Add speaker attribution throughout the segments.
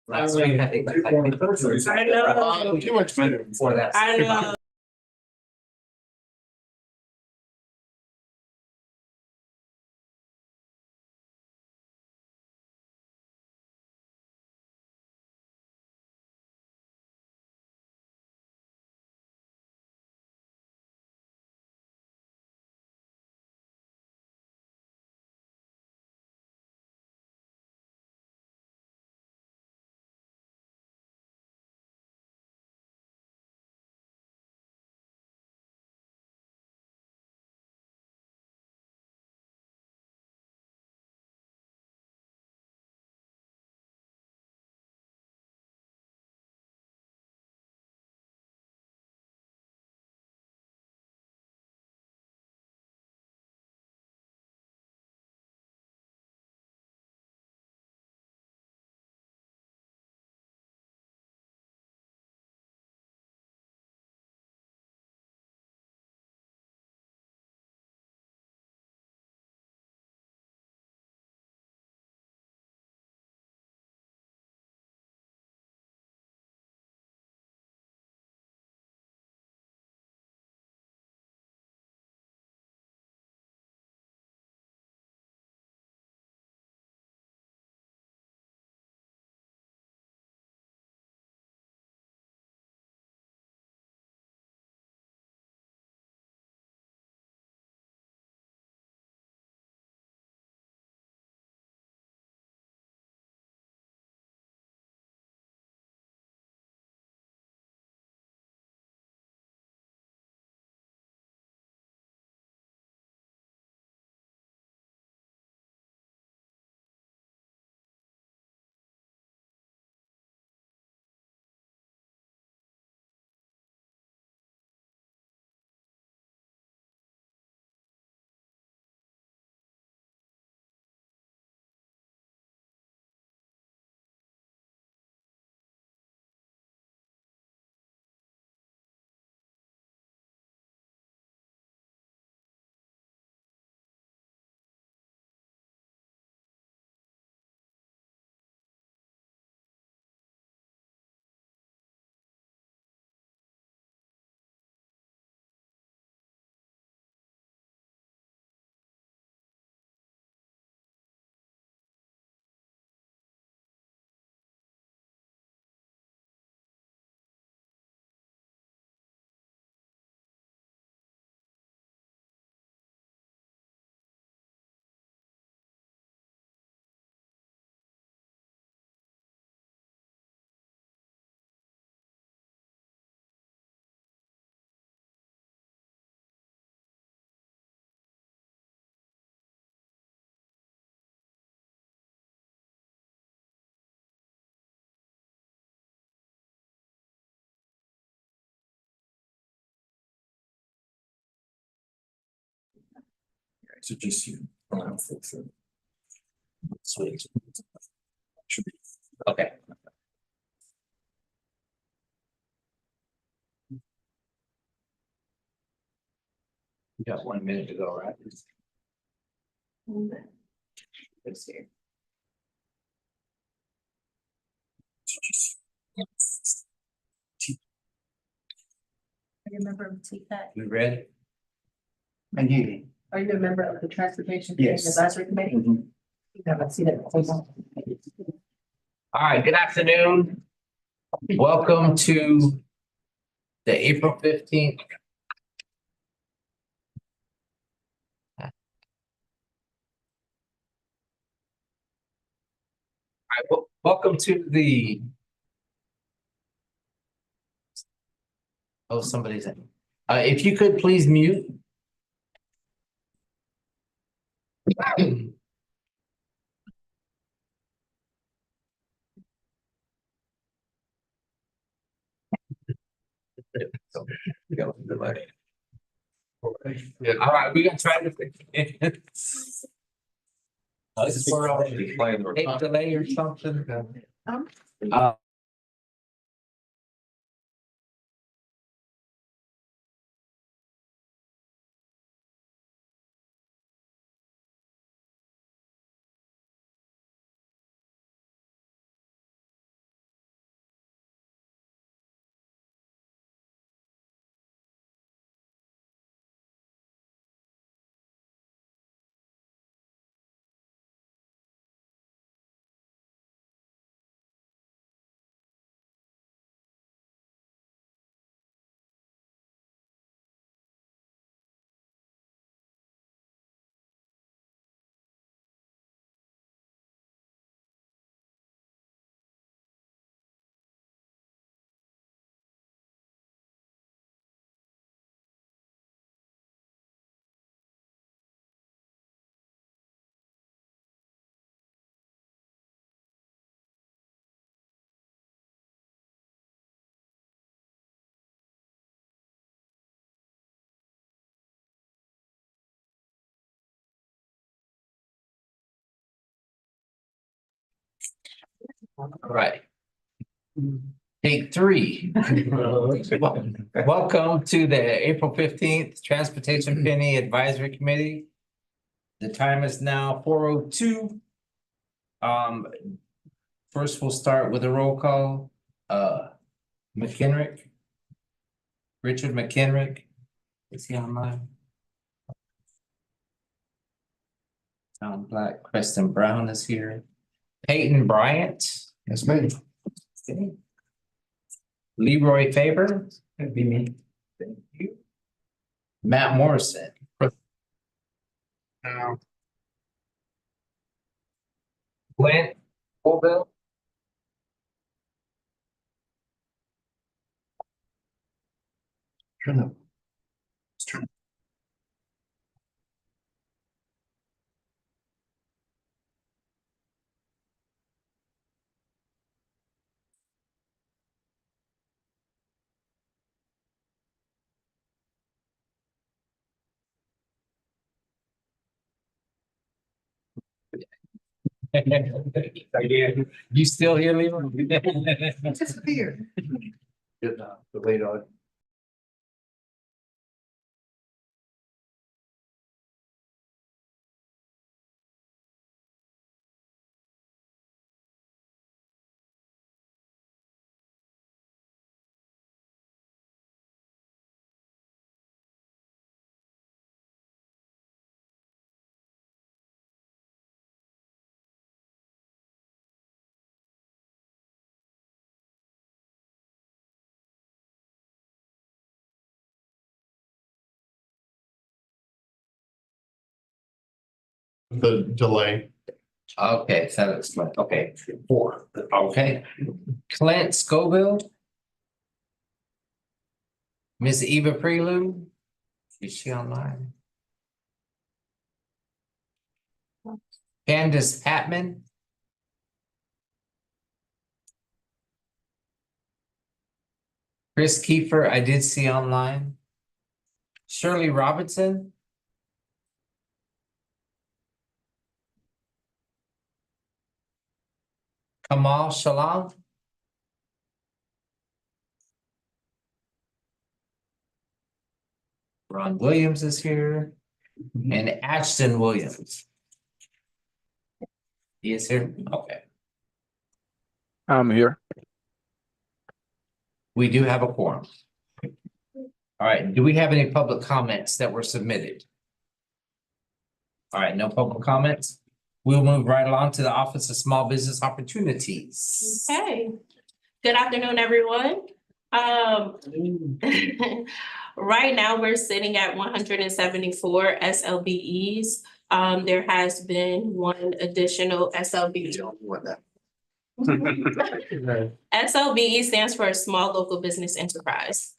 Speaker 1: Last week, I think.
Speaker 2: I know.
Speaker 1: Too much better before that.
Speaker 2: I know.
Speaker 1: So just you. Sweet. Should be. Okay. You got 1 minute to go, right? Let's see.
Speaker 3: Are you a member of TCAT?
Speaker 1: We ready?
Speaker 4: And you.
Speaker 3: Are you a member of the Transportation Committee
Speaker 4: Yes.
Speaker 3: Advisory Committee?
Speaker 4: Mhm.
Speaker 3: You haven't seen it.
Speaker 1: All right, good afternoon. Welcome to the April 15th. All right, welcome to the. Oh, somebody's in. If you could please mute. Yeah, all right, we're gonna try to fix it. This is for our tape delay or something. All right. Take three. Welcome to the April 15th Transportation Penny Advisory Committee. The time is now 4:02. First we'll start with a roll call. McKenrick. Richard McKenrick. Is he online? Tom Black, Kristen Brown is here. Peyton Bryant.
Speaker 4: Yes, ma'am.
Speaker 1: Leroy Faber.
Speaker 4: That'd be me.
Speaker 1: Thank you. Matt Morrison. Glenn Colville.
Speaker 4: Turn up.
Speaker 1: Again. You still here, Leroy?
Speaker 4: Disappeared. Good, the late on. The delay.
Speaker 1: Okay, so it's like, okay, 4. Okay. Clint Scoville. Miss Eva Prelude. Is she online? Candace Hatman. Chris Kiefer, I did see online. Shirley Robinson. Kamal Shalom. Ron Williams is here. And Ashton Williams. He is here? Okay.
Speaker 5: I'm here.
Speaker 1: We do have a quorum. All right, do we have any public comments that were submitted? All right, no public comments. We'll move right along to the Office of Small Business Opportunities.
Speaker 2: Okay, good afternoon, everyone. Right now, we're sitting at 174 SLBEs. There has been one additional SLBE. SLBE stands for Small Local Business Enterprise.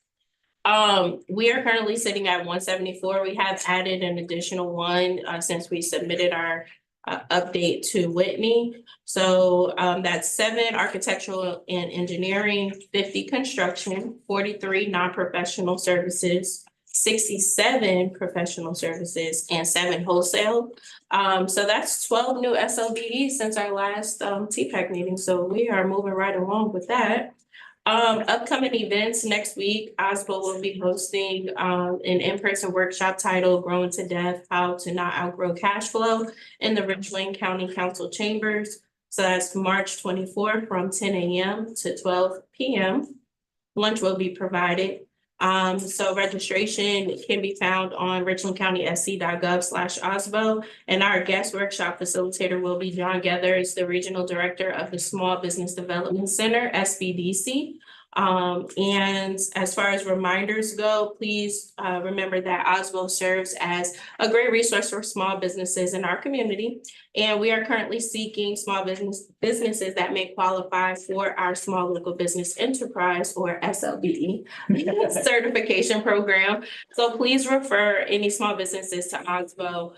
Speaker 2: We are currently sitting at 174. We have added an additional one since we submitted our update to Whitney. So that's 7 architectural and engineering, 50 construction, 43 non-professional services, 67 professional services, and 7 wholesale. So that's 12 new SLBEs since our last TPAC meeting. So we are moving right along with that. Upcoming events next week, OSBO will be hosting an in-person workshop titled Growing to Death, How to Not Outgrow Cash Flow in the Richland County Council Chambers. So that's March 24th from 10 a.m. to 12 p.m. Lunch will be provided. So registration can be found on richlandcountysc.gov/OSBO. And our guest workshop facilitator will be John Gethers, the Regional Director of the Small Business Development Center, SBDC. And as far as reminders go, please remember that OSBO serves as a great resource for small businesses in our community. And we are currently seeking small businesses that may qualify for our Small Local Business Enterprise, or SLBE, certification program. So please refer any small businesses to OSBO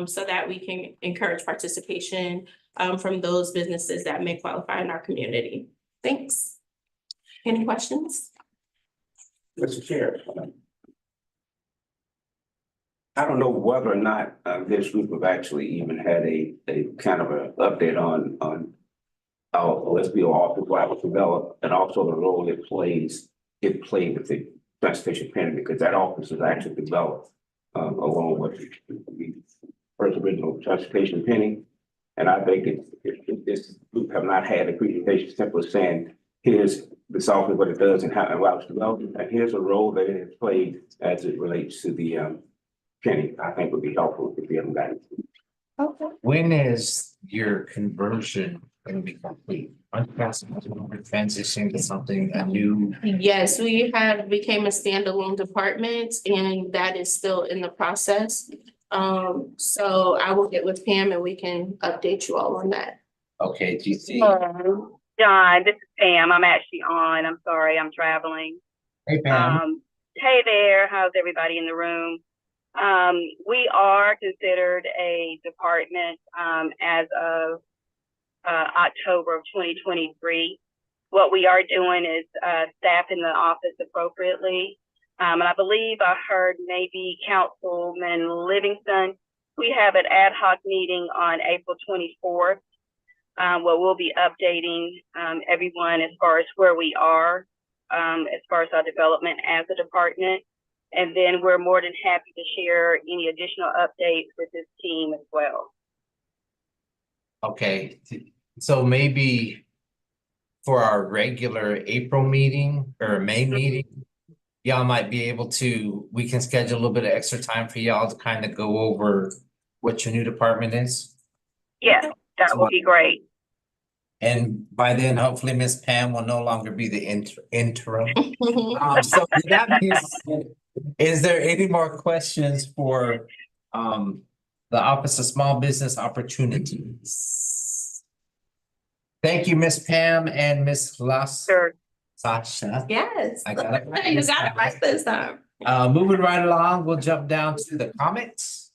Speaker 2: so that we can encourage participation from those businesses that may qualify in our community. Thanks. Any questions?
Speaker 6: Mr. Chair. I don't know whether or not this group have actually even had a kind of an update on OSBO office why it was developed, and also the role it played with the transportation planning, because that office was actually developed along with the first original transportation planning. And I think this group have not had a presentation simply saying, here's this office, what it does and how it was developed, and here's a role that it has played as it relates to the planning. I think would be helpful if we haven't got it.
Speaker 3: Okay.
Speaker 1: When is your conversion going to be complete? Aren't you guys transitioning to something, a new?
Speaker 2: Yes, we have became a standalone department and that is still in the process. So I will get with Pam and we can update you all on that.
Speaker 1: Okay, do you see?
Speaker 7: Hello, John, this is Pam. I'm actually on. I'm sorry, I'm traveling.
Speaker 1: Hey, Pam.
Speaker 7: Hey there, how's everybody in the room? We are considered a department as of October of 2023. What we are doing is staffing the office appropriately. And I believe I heard maybe Councilman Livingston. We have an ad hoc meeting on April 24th, where we'll be updating everyone as far as where we are, as far as our development as a department. And then we're more than happy to share any additional updates with this team as well.
Speaker 1: Okay, so maybe for our regular April meeting or May meeting, y'all might be able to, we can schedule a little bit of extra time for y'all to kind of go over what your new department is.
Speaker 7: Yeah, that would be great.
Speaker 1: And by then, hopefully, Miss Pam will no longer be the interim. So with that being said, is there any more questions for the Office of Small Business Opportunities? Thank you, Miss Pam and Miss
Speaker 7: Sure.
Speaker 1: Sasha.
Speaker 2: Yes.
Speaker 1: I got it right.
Speaker 2: You got it right this time.
Speaker 1: Moving right along, we'll jump down to the comments.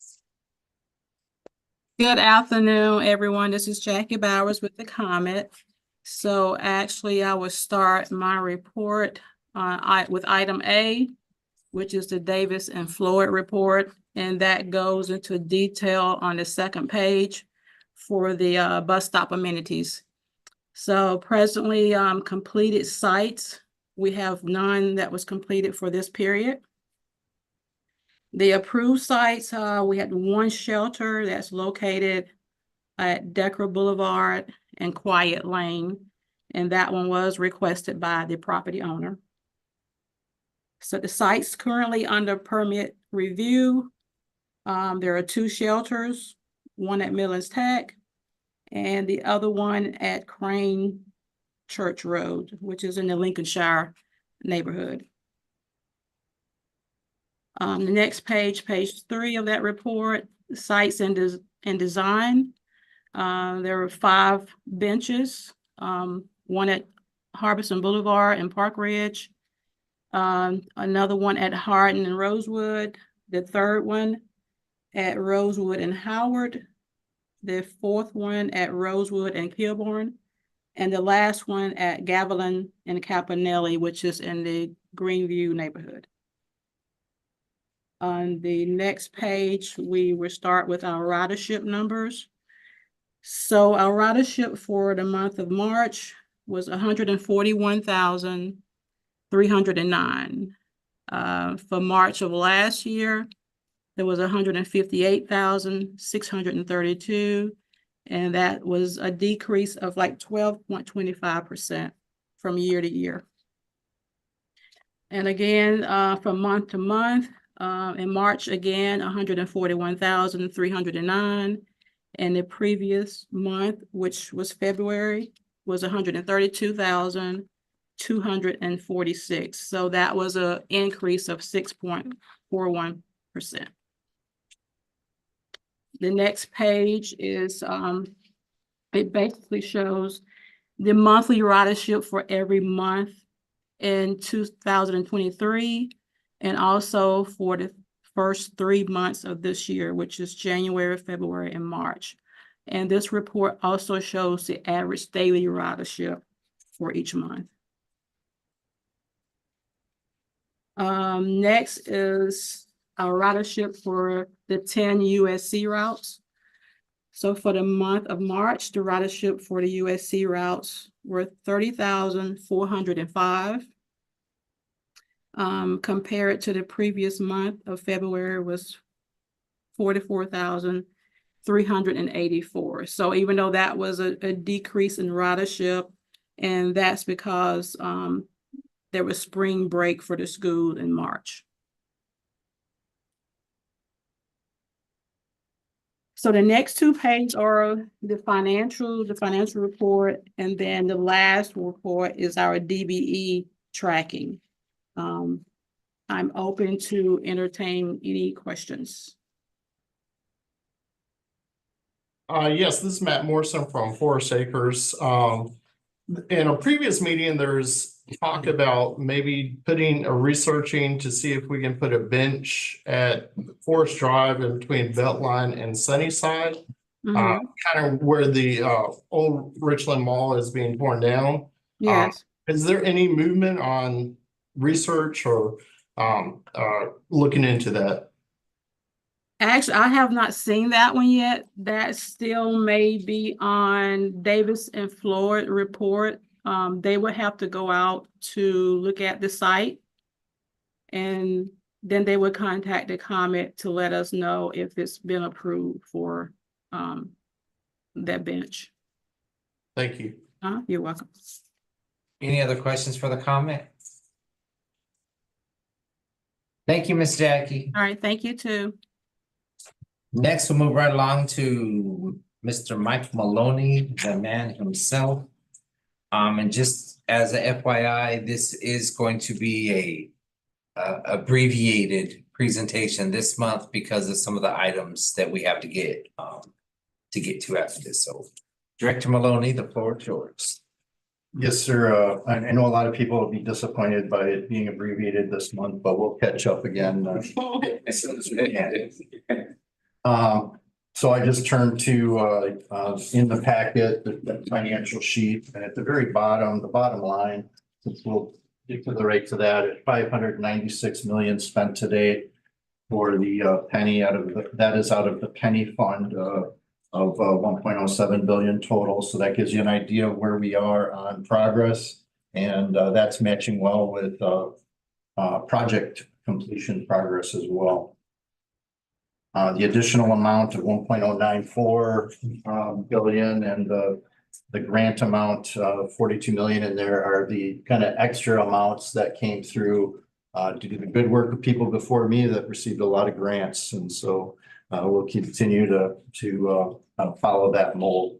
Speaker 8: Good afternoon, everyone. This is Jackie Bowers with the comment. So actually, I will start my report with item A, which is the Davis and Floyd report, and that goes into detail on the second page for the bus stop amenities. So presently, completed sites, we have none that was completed for this period. The approved sites, we had one shelter that's located at Decker Boulevard and Quiet Lane, and that one was requested by the property owner. So the site's currently under permit review. There are two shelters, one at Millens Tech and the other one at Crane Church Road, which is in the Lincolnshire neighborhood. The next page, page 3 of that report, sites and design. There were 5 benches, one at Harbison Boulevard and Park Ridge, another one at Hardin and Rosewood, the third one at Rosewood and Howard, the fourth one at Rosewood and Kilbourne, and the last one at Gavilan and Campanelli, which is in the Greenview neighborhood. On the next page, we will start with our ridership numbers. So our ridership for the month of March was 141,309. For March of last year, there was 158,632, and that was a decrease of like 12.25% from year to year. And again, from month to month, in March, again, 141,309. And the previous month, which was February, was 132,246. So that was an increase of 6.41%. The next page is, it basically shows the monthly ridership for every month in 2023, and also for the first 3 months of this year, which is January, February, and March. And this report also shows the average daily ridership for each month. Next is our ridership for the 10 USC routes. So for the month of March, the ridership for the USC routes were 30,405. Compared to the previous month of February was 44,384. So even though that was a decrease in ridership, and that's because there was spring break for the school in March. So the next two pages are the financial report, and then the last report is our DBE tracking. I'm open to entertain any questions.
Speaker 9: Yes, this is Matt Morrison from Forest Acres. In a previous meeting, there's talk about maybe researching to see if we can put a bench at Forest Drive in between Beltline and Sunnyside.
Speaker 8: Mhm.
Speaker 9: Kind of where the old Richland Mall is being torn down.
Speaker 8: Yes.
Speaker 9: Is there any movement on research or looking into that?
Speaker 8: Actually, I have not seen that one yet. That still may be on Davis and Floyd report. They would have to go out to look at the site. And then they would contact the ComEd to let us know if it's been approved for that bench.
Speaker 9: Thank you.
Speaker 8: You're welcome.
Speaker 1: Any other questions for the comment? Thank you, Miss Jackie.
Speaker 8: All right, thank you too.
Speaker 1: Next, we'll move right along to Mr. Mike Maloney, the man himself. And just as a FYI, this is going to be a abbreviated presentation this month because of some of the items that we have to get to after this. So Director Maloney, the floor is yours.
Speaker 4: Yes, sir. I know a lot of people will be disappointed by it being abbreviated this month, but we'll catch up again.
Speaker 1: As soon as we can.
Speaker 4: So I just turned to in the packet, the financial sheet, and at the very bottom, the bottom line, since we'll get to the right to that, at 596 million spent to date for the penny that is out of the penny fund of 1.07 billion total. So that gives you an idea of where we are on progress, and that's matching well with project completion progress as well. The additional amount of 1.094 billion and the grant amount of 42 million in there are the kind of extra amounts that came through due to the good work of people before me that received a lot of grants. And so we'll continue to follow that mold.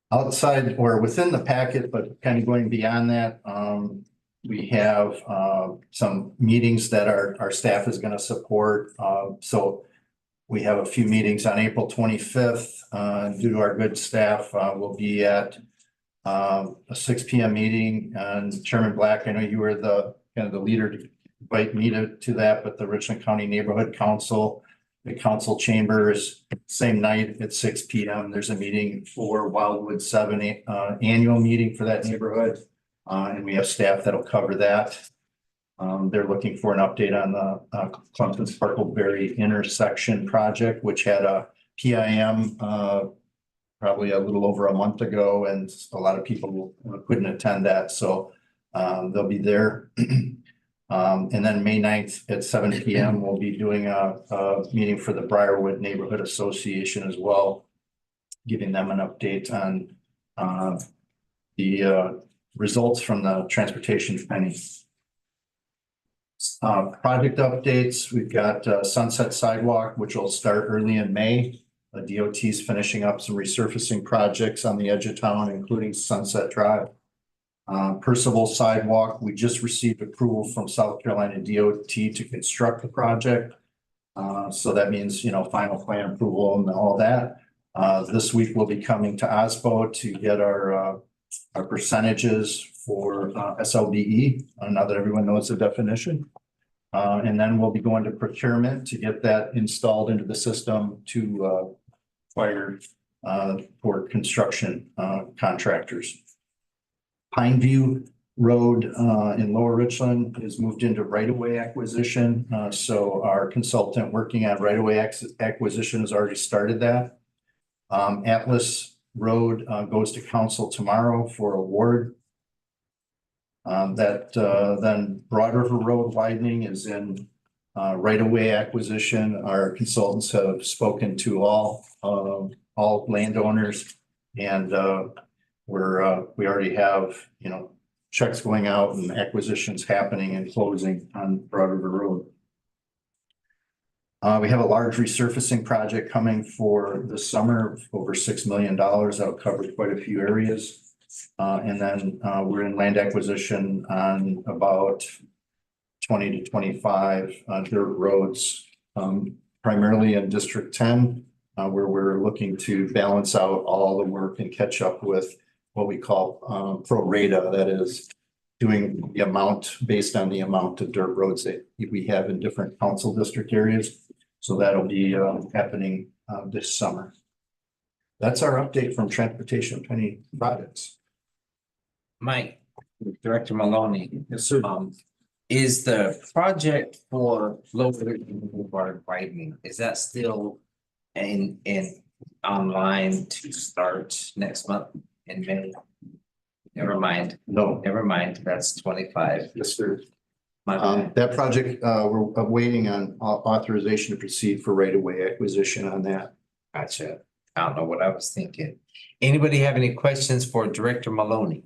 Speaker 4: Outside or within the packet, but kind of going beyond that, we have some meetings that our staff is going to support. So we have a few meetings on April 25th. Due to our good staff, we'll be at a 6 p.m. meeting. And Chairman Black, I know you were the kind of the leader to invite me to that, but the Richland County Neighborhood Council, the council chambers, same night at 6 p.m. There's a meeting for Wildwood 7 annual meeting for that neighborhood. And we have staff that'll cover that. They're looking for an update on the Clemson Sparkleberry intersection project, which had a PIM probably a little over a month ago, and a lot of people couldn't attend that. So they'll be there. And then May 9th at 7 p.m. we'll be doing a meeting for the Briarwood Neighborhood Association as well, giving them an update on the results from the transportation penny. Project updates, we've got Sunset Sidewalk, which will start early in May. The DOT is finishing up some resurfacing projects on the edge of town, including Sunset Drive. Percival Sidewalk, we just received approval from South Carolina DOT to construct the project. So that means, final plan approval and all that. This week we'll be coming to OSPO to get our percentages for SLBE, now that everyone knows the definition. And then we'll be going to procurement to get that installed into the system to acquire for construction contractors. Pineview Road in Lower Richland is moved into right-of-way acquisition. So our consultant working on right-of-way acquisition has already started that. Atlas Road goes to council tomorrow for award. Then Broad River Road widening is in right-of-way acquisition. Our consultants have spoken to all landowners, and we already have, checks going out and acquisitions happening and closing on Broad River Road. We have a large resurfacing project coming for this summer, over $6 million. That'll cover quite a few areas. And then we're in land acquisition on about 20 to 25 dirt roads, primarily in District 10, where we're looking to balance out all the work and catch up with what we call pro rata, that is doing the amount based on the amount of dirt roads that we have in different council district areas. So that'll be happening this summer. That's our update from Transportation Penny Projects.
Speaker 1: Mike, Director Maloney. Yes, sir. Is the project for Lower Richland Boulevard widening, is that still in online to start next month in May? Never mind,
Speaker 4: No.
Speaker 1: that's 25.
Speaker 4: Yes, sir.
Speaker 1: My bad.
Speaker 4: That project, we're waiting on authorization to proceed for right-of-way acquisition on that.
Speaker 1: Gotcha. I don't know what I was thinking. Anybody have any questions for Director Maloney?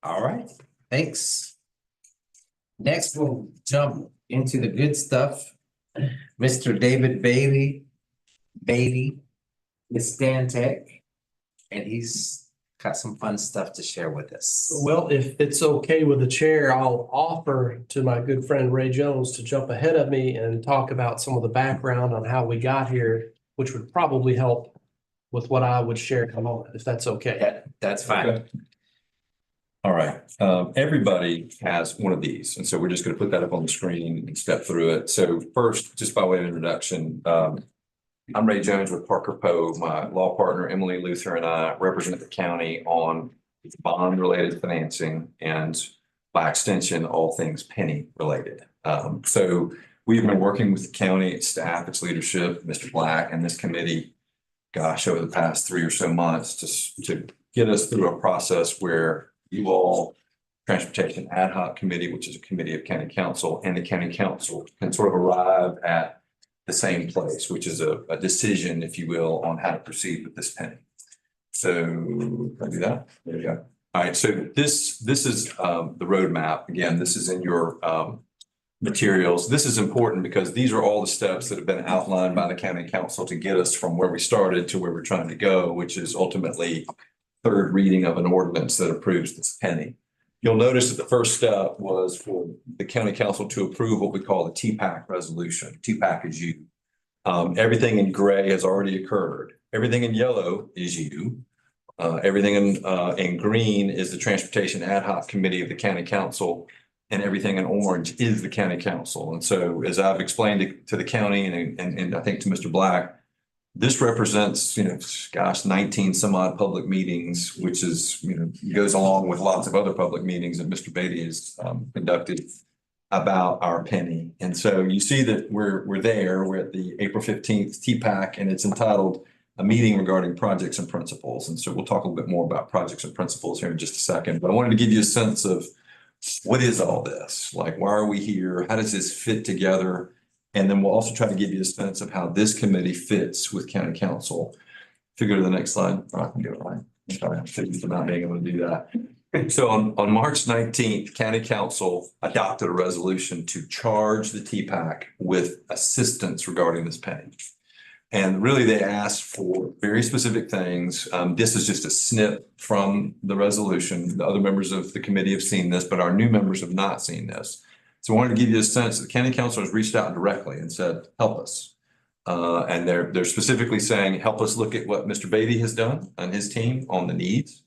Speaker 1: All right, thanks. Next, we'll jump into the good stuff. Mr. David Bailey with Stantec, and he's got some fun stuff to share with us.
Speaker 10: Well, if it's okay with the chair, I'll offer to my good friend Ray Jones to jump ahead of me and talk about some of the background on how we got here, which would probably help with what I would share in a moment, if that's okay.
Speaker 1: That's fine.
Speaker 11: Okay. All right, everybody has one of these, and so we're just going to put that up on the screen and step through it. So first, just by way of introduction, I'm Ray Jones with Parker Poe. My law partner, Emily Luther, and I represent the county on bond-related financing and, by extension, all things penny related. So we've been working with the county, its staff, its leadership, Mr. Black, and this committee, gosh, over the past 3 or so months to get us through a process where you all, Transportation Ad Hoc Committee, which is a committee of county council, and the county council can sort of arrive at the same place, which is a decision, if you will, on how to proceed with this penny. So can I do that? There we go. All right, so this is the roadmap. Again, this is in your materials. This is important because these are all the steps that have been outlined by the county council to get us from where we started to where we're trying to go, which is ultimately third reading of an ordinance that approves this penny. You'll notice that the first step was for the county council to approve what we call the TPAC resolution. TPAC is you. Everything in gray has already occurred. Everything in yellow is you. Everything in green is the Transportation Ad Hoc Committee of the county council, and everything in orange is the county council. And so, as I've explained it to the county and I think to Mr. Black, this represents, 19 some odd public meetings, which is, goes along with lots of other public meetings that Mr. Beatty has conducted about our penny. And so you see that we're there. We're at the April 15th TPAC, and it's entitled A Meeting Regarding Projects and Principles. And so we'll talk a little bit more about projects and principles here in just a second. But I wanted to give you a sense of what is all this? Like, why are we here? How does this fit together? And then we'll also try to give you a sense of how this committee fits with county council. If you go to the next slide, I can get it right. I'm sorry, I'm not being able to do that. So on March 19th, county council adopted a resolution to charge the TPAC with assistance regarding this penny. And really they asked for very specific things. This is just a snip from the resolution. The other members of the committee have seen this, but our new members have not seen this. So I wanted to give you a sense that the county council has reached out directly and said, help us. And they're specifically saying, help us look at what Mr. Beatty has done and his team on the needs.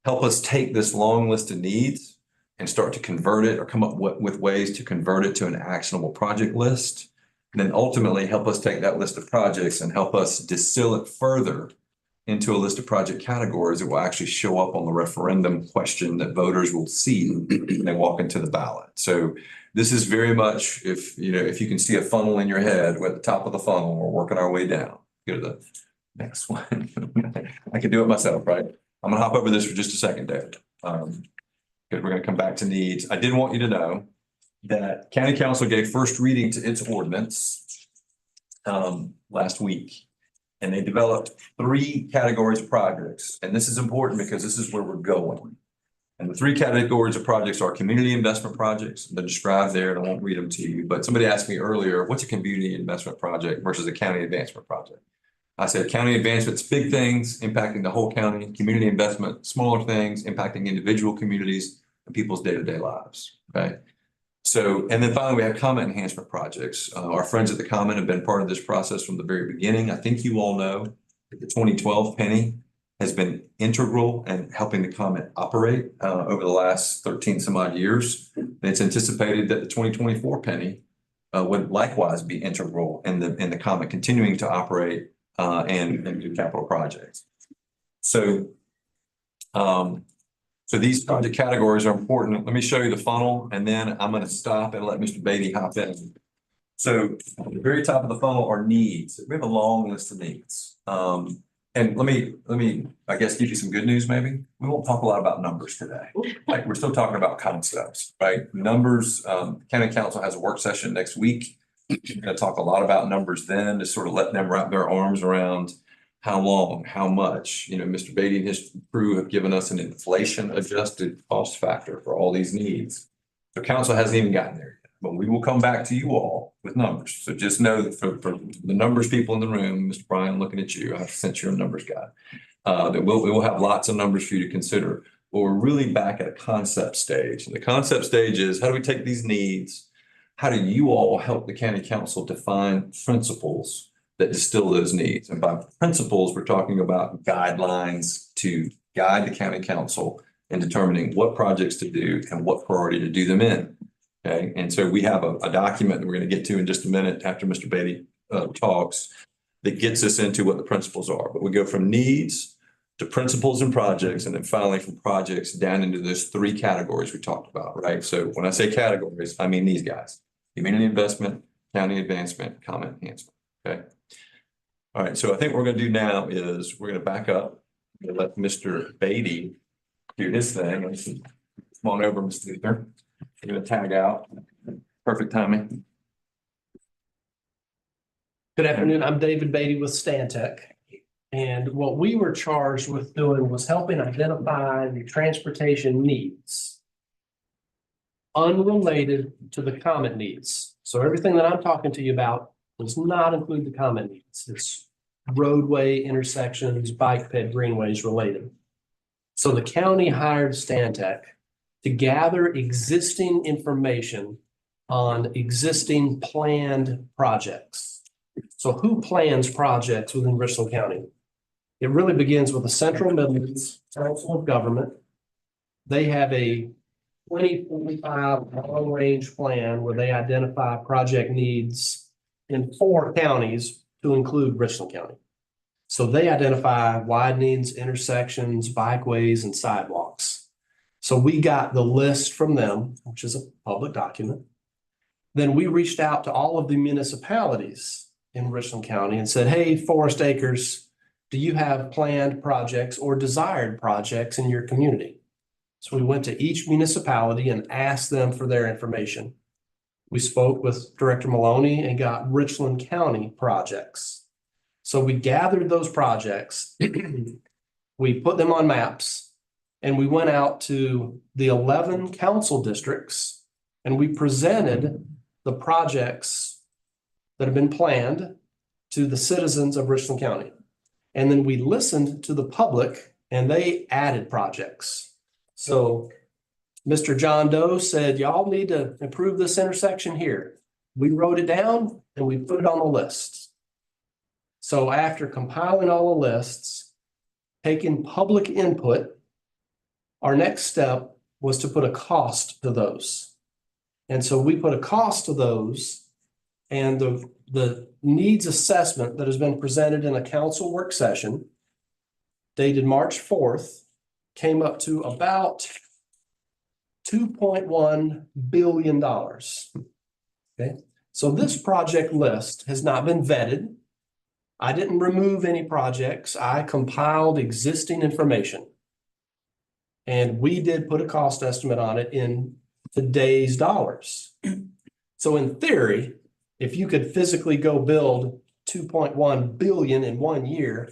Speaker 11: Help us take this long list of needs and start to convert it or come up with ways to convert it to an actionable project list. And then ultimately help us take that list of projects and help us distill it further into a list of project categories that will actually show up on the referendum question that voters will see when they walk into the ballot. So this is very much, if you can see a funnel in your head, we're at the top of the funnel, we're working our way down. Go to the next one. I can do it myself, right? I'm gonna hop over this for just a second, David. Because we're gonna come back to needs. I did want you to know that County Council gave first reading to its ordinance last week. And they developed 3 categories of projects. And this is important because this is where we're going. And the 3 categories of projects are community investment projects. They're described there, and I won't read them to you. But somebody asked me earlier, what's a community investment project versus a county advancement project? I said county advancement's big things impacting the whole county, community investment, smaller things impacting individual communities and people's day-to-day lives, okay? So, and then finally, we have comment enhancement projects. Our friends at the Common have been part of this process from the very beginning. I think you all know that the 2012 penny has been integral in helping the Common operate over the last 13 some odd years. And it's anticipated that the 2024 penny would likewise be integral in the Common continuing to operate and do capital projects. So, so these project categories are important. Let me show you the funnel, and then I'm going to stop and let Mr. Beatty hop in. So at the very top of the funnel are needs. We have a long list of needs. And let me, I guess, give you some good news maybe. We won't talk a lot about numbers today. Like, we're still talking about concepts, right? Numbers, County Council has a work session next week. We're going to talk a lot about numbers then to sort of let them wrap their arms around how long, how much. Mr. Beatty and his crew have given us an inflation adjusted cost factor for all these needs. So council hasn't even gotten there yet, but we will come back to you all with numbers. So just know that for the numbers people in the room, Mr. Brian, looking at you, I've sent you a numbers guide. That we'll have lots of numbers for you to consider, but we're really back at a concept stage. And the concept stage is, how do we take these needs? How do you all help the county council define principles that distill those needs? And by principles, we're talking about guidelines to guide the county council in determining what projects to do and what priority to do them in. Okay, and so we have a document that we're going to get to in just a minute after Mr. Beatty talks that gets us into what the principles are. But we go from needs to principles and projects, and then finally from projects down into those 3 categories we talked about, right? So when I say categories, I mean these guys: community investment, county advancement, comment enhancement. Okay. All right, so I think what we're going to do now is we're going to back up and let Mr. Beatty do his thing. Come on over, Mr. Luther. You're going to tag out. Perfect timing.
Speaker 10: Good afternoon. I'm David Beatty with Stantec. And what we were charged with doing was helping identify the transportation needs unrelated to the comment needs. So everything that I'm talking to you about does not include the comment needs. It's roadway, intersections, bike ped, greenways related. So the county hired Stantec to gather existing information on existing planned projects. So who plans projects within Richland County? It really begins with the Central Midlands Council of Government. They have a 2045 long-range plan where they identify project needs in 4 counties to include Richland County. So they identify widenings, intersections, bikeways, and sidewalks. So we got the list from them, which is a public document. Then we reached out to all of the municipalities in Richland County and said, hey, Forest Acres, do you have planned projects or desired projects in your community? So we went to each municipality and asked them for their information. We spoke with Director Maloney and got Richland County projects. So we gathered those projects, we put them on maps, and we went out to the 11 council districts and we presented the projects that have been planned to the citizens of Richland County. And then we listened to the public and they added projects. So Mr. John Doe said, y'all need to improve this intersection here. We wrote it down and we put it on the list. So after compiling all the lists, taking public input, our next step was to put a cost to those. And so we put a cost to those, and the needs assessment that has been presented in a council work session dated March 4th came up to about $2.1 billion. Okay, so this project list has not been vetted. I didn't remove any projects. I compiled existing information. And we did put a cost estimate on it in today's dollars. So in theory, if you could physically go build 2.1 billion in 1 year,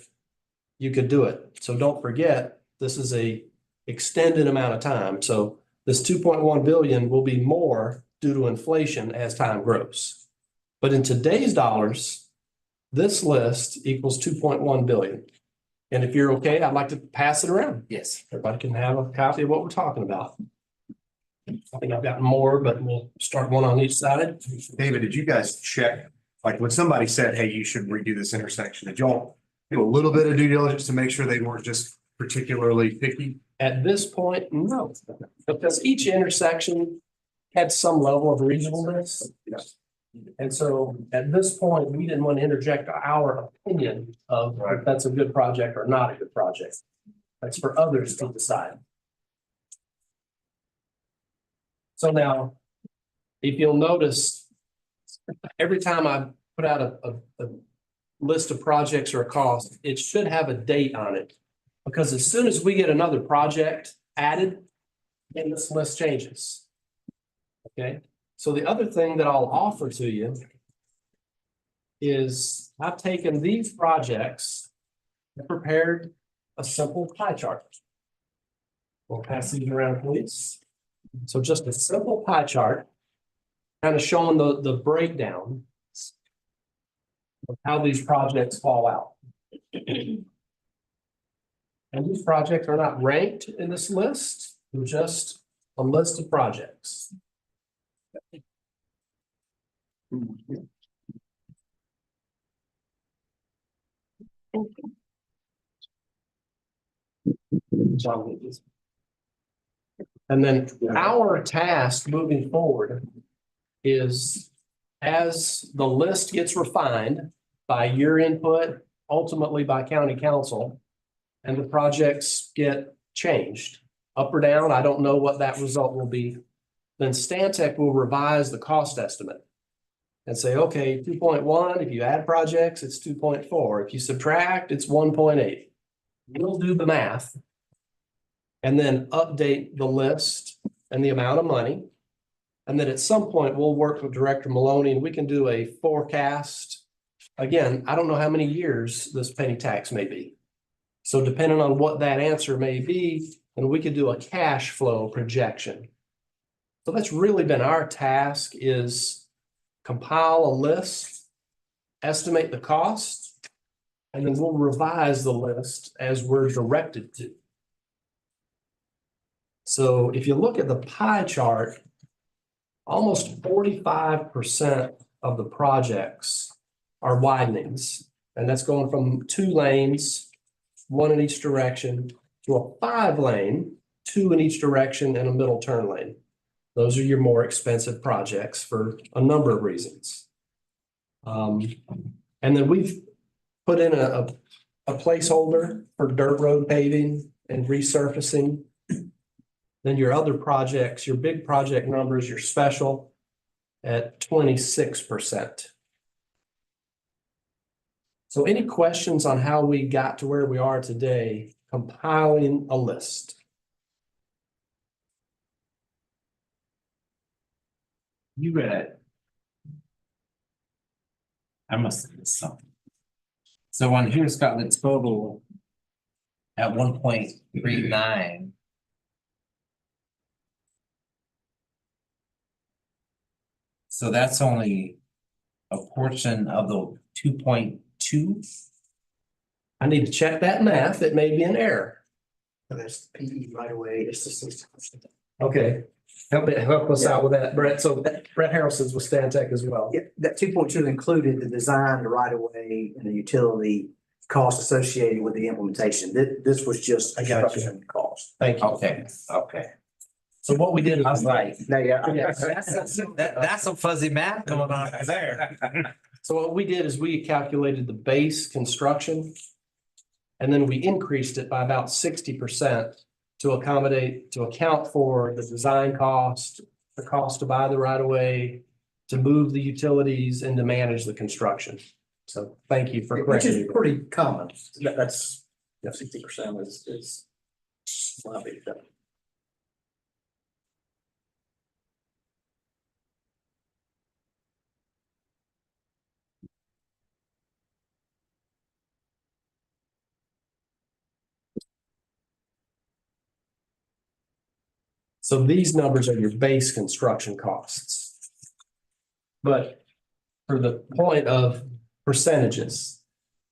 Speaker 10: you could do it. So don't forget, this is a extended amount of time. So this 2.1 billion will be more due to inflation as time grows. But in today's dollars, this list equals 2.1 billion. And if you're okay, I'd like to pass it around.
Speaker 1: Yes.
Speaker 10: Everybody can have a copy of what we're talking about. I think I've got more, but we'll start one on each side.
Speaker 12: David, did you guys check, like when somebody said, hey, you should redo this intersection, did y'all do a little bit of due diligence to make sure they weren't just particularly picky?
Speaker 10: At this point, no, because each intersection had some level of reasonableness. And so at this point, we didn't want to interject our opinion of if that's a good project or not a good project. That's for others to decide. So now, if you'll notice, every time I put out a list of projects or a cost, it should have a date on it. Because as soon as we get another project added, then this list changes. Okay, so the other thing that I'll offer to you is I've taken these projects and prepared a simple pie chart. We'll pass these around, please. So just a simple pie chart, kind of showing the breakdown of how these projects fall out. And these projects are not ranked in this list, they're just a list of projects. And then our task moving forward is, as the list gets refined by your input, ultimately by county council, and the projects get changed up or down, I don't know what that result will be, then Stantec will revise the cost estimate and say, okay, 2.1, if you add projects, it's 2.4. If you subtract, it's 1.8. We'll do the math and then update the list and the amount of money. And then at some point, we'll work with Director Maloney and we can do a forecast. Again, I don't know how many years this penny tax may be. So depending on what that answer may be, then we could do a cash flow projection. So that's really been our task, is compile a list, estimate the cost, and then we'll revise the list as we're directed to. So if you look at the pie chart, almost 45% of the projects are widenings. And that's going from 2 lanes, 1 in each direction, to a 5-lane, 2 in each direction, and a middle turn lane. Those are your more expensive projects for a number of reasons. And then we've put in a placeholder for dirt road paving and resurfacing. Then your other projects, your big project numbers, your special at 26%. So any questions on how we got to where we are today, compiling a list?
Speaker 1: You read it. I must have missed something. So on here, it's got the total at 1.39. So that's only a portion of the 2.2.
Speaker 10: I need to check that math. It may be an error.
Speaker 13: That's PE right away. It's just.
Speaker 10: Okay, help us out with that, Brett. So Brett Harrelson's with Stantec as well.
Speaker 13: Yeah, that 2.2 included the design, the right of way, and the utility costs associated with the implementation. This was just construction cost.
Speaker 10: Thank you.
Speaker 1: Okay.
Speaker 10: So what we did,
Speaker 1: I was like,
Speaker 13: No, yeah.
Speaker 1: that's some fuzzy math going on there.
Speaker 10: so what we did is we calculated the base construction And then we increased it by about 60% to account for the design cost, the cost to buy the right of way, to move the utilities and to manage the construction. So thank you for
Speaker 13: Which
Speaker 10: correcting
Speaker 13: is
Speaker 10: me.
Speaker 13: pretty common. That's, 60% is not a big deal.
Speaker 10: So these numbers are your base construction costs. But for the point of percentages,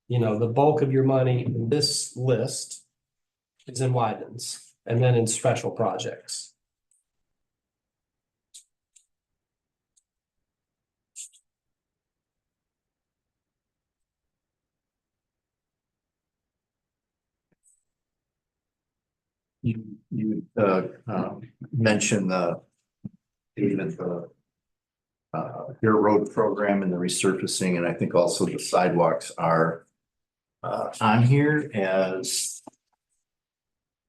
Speaker 10: you know, the bulk of your money in this list is in Wyden's and then in special projects.
Speaker 4: You mentioned even the dirt road program and the resurfacing, and I think also the sidewalks are on here as,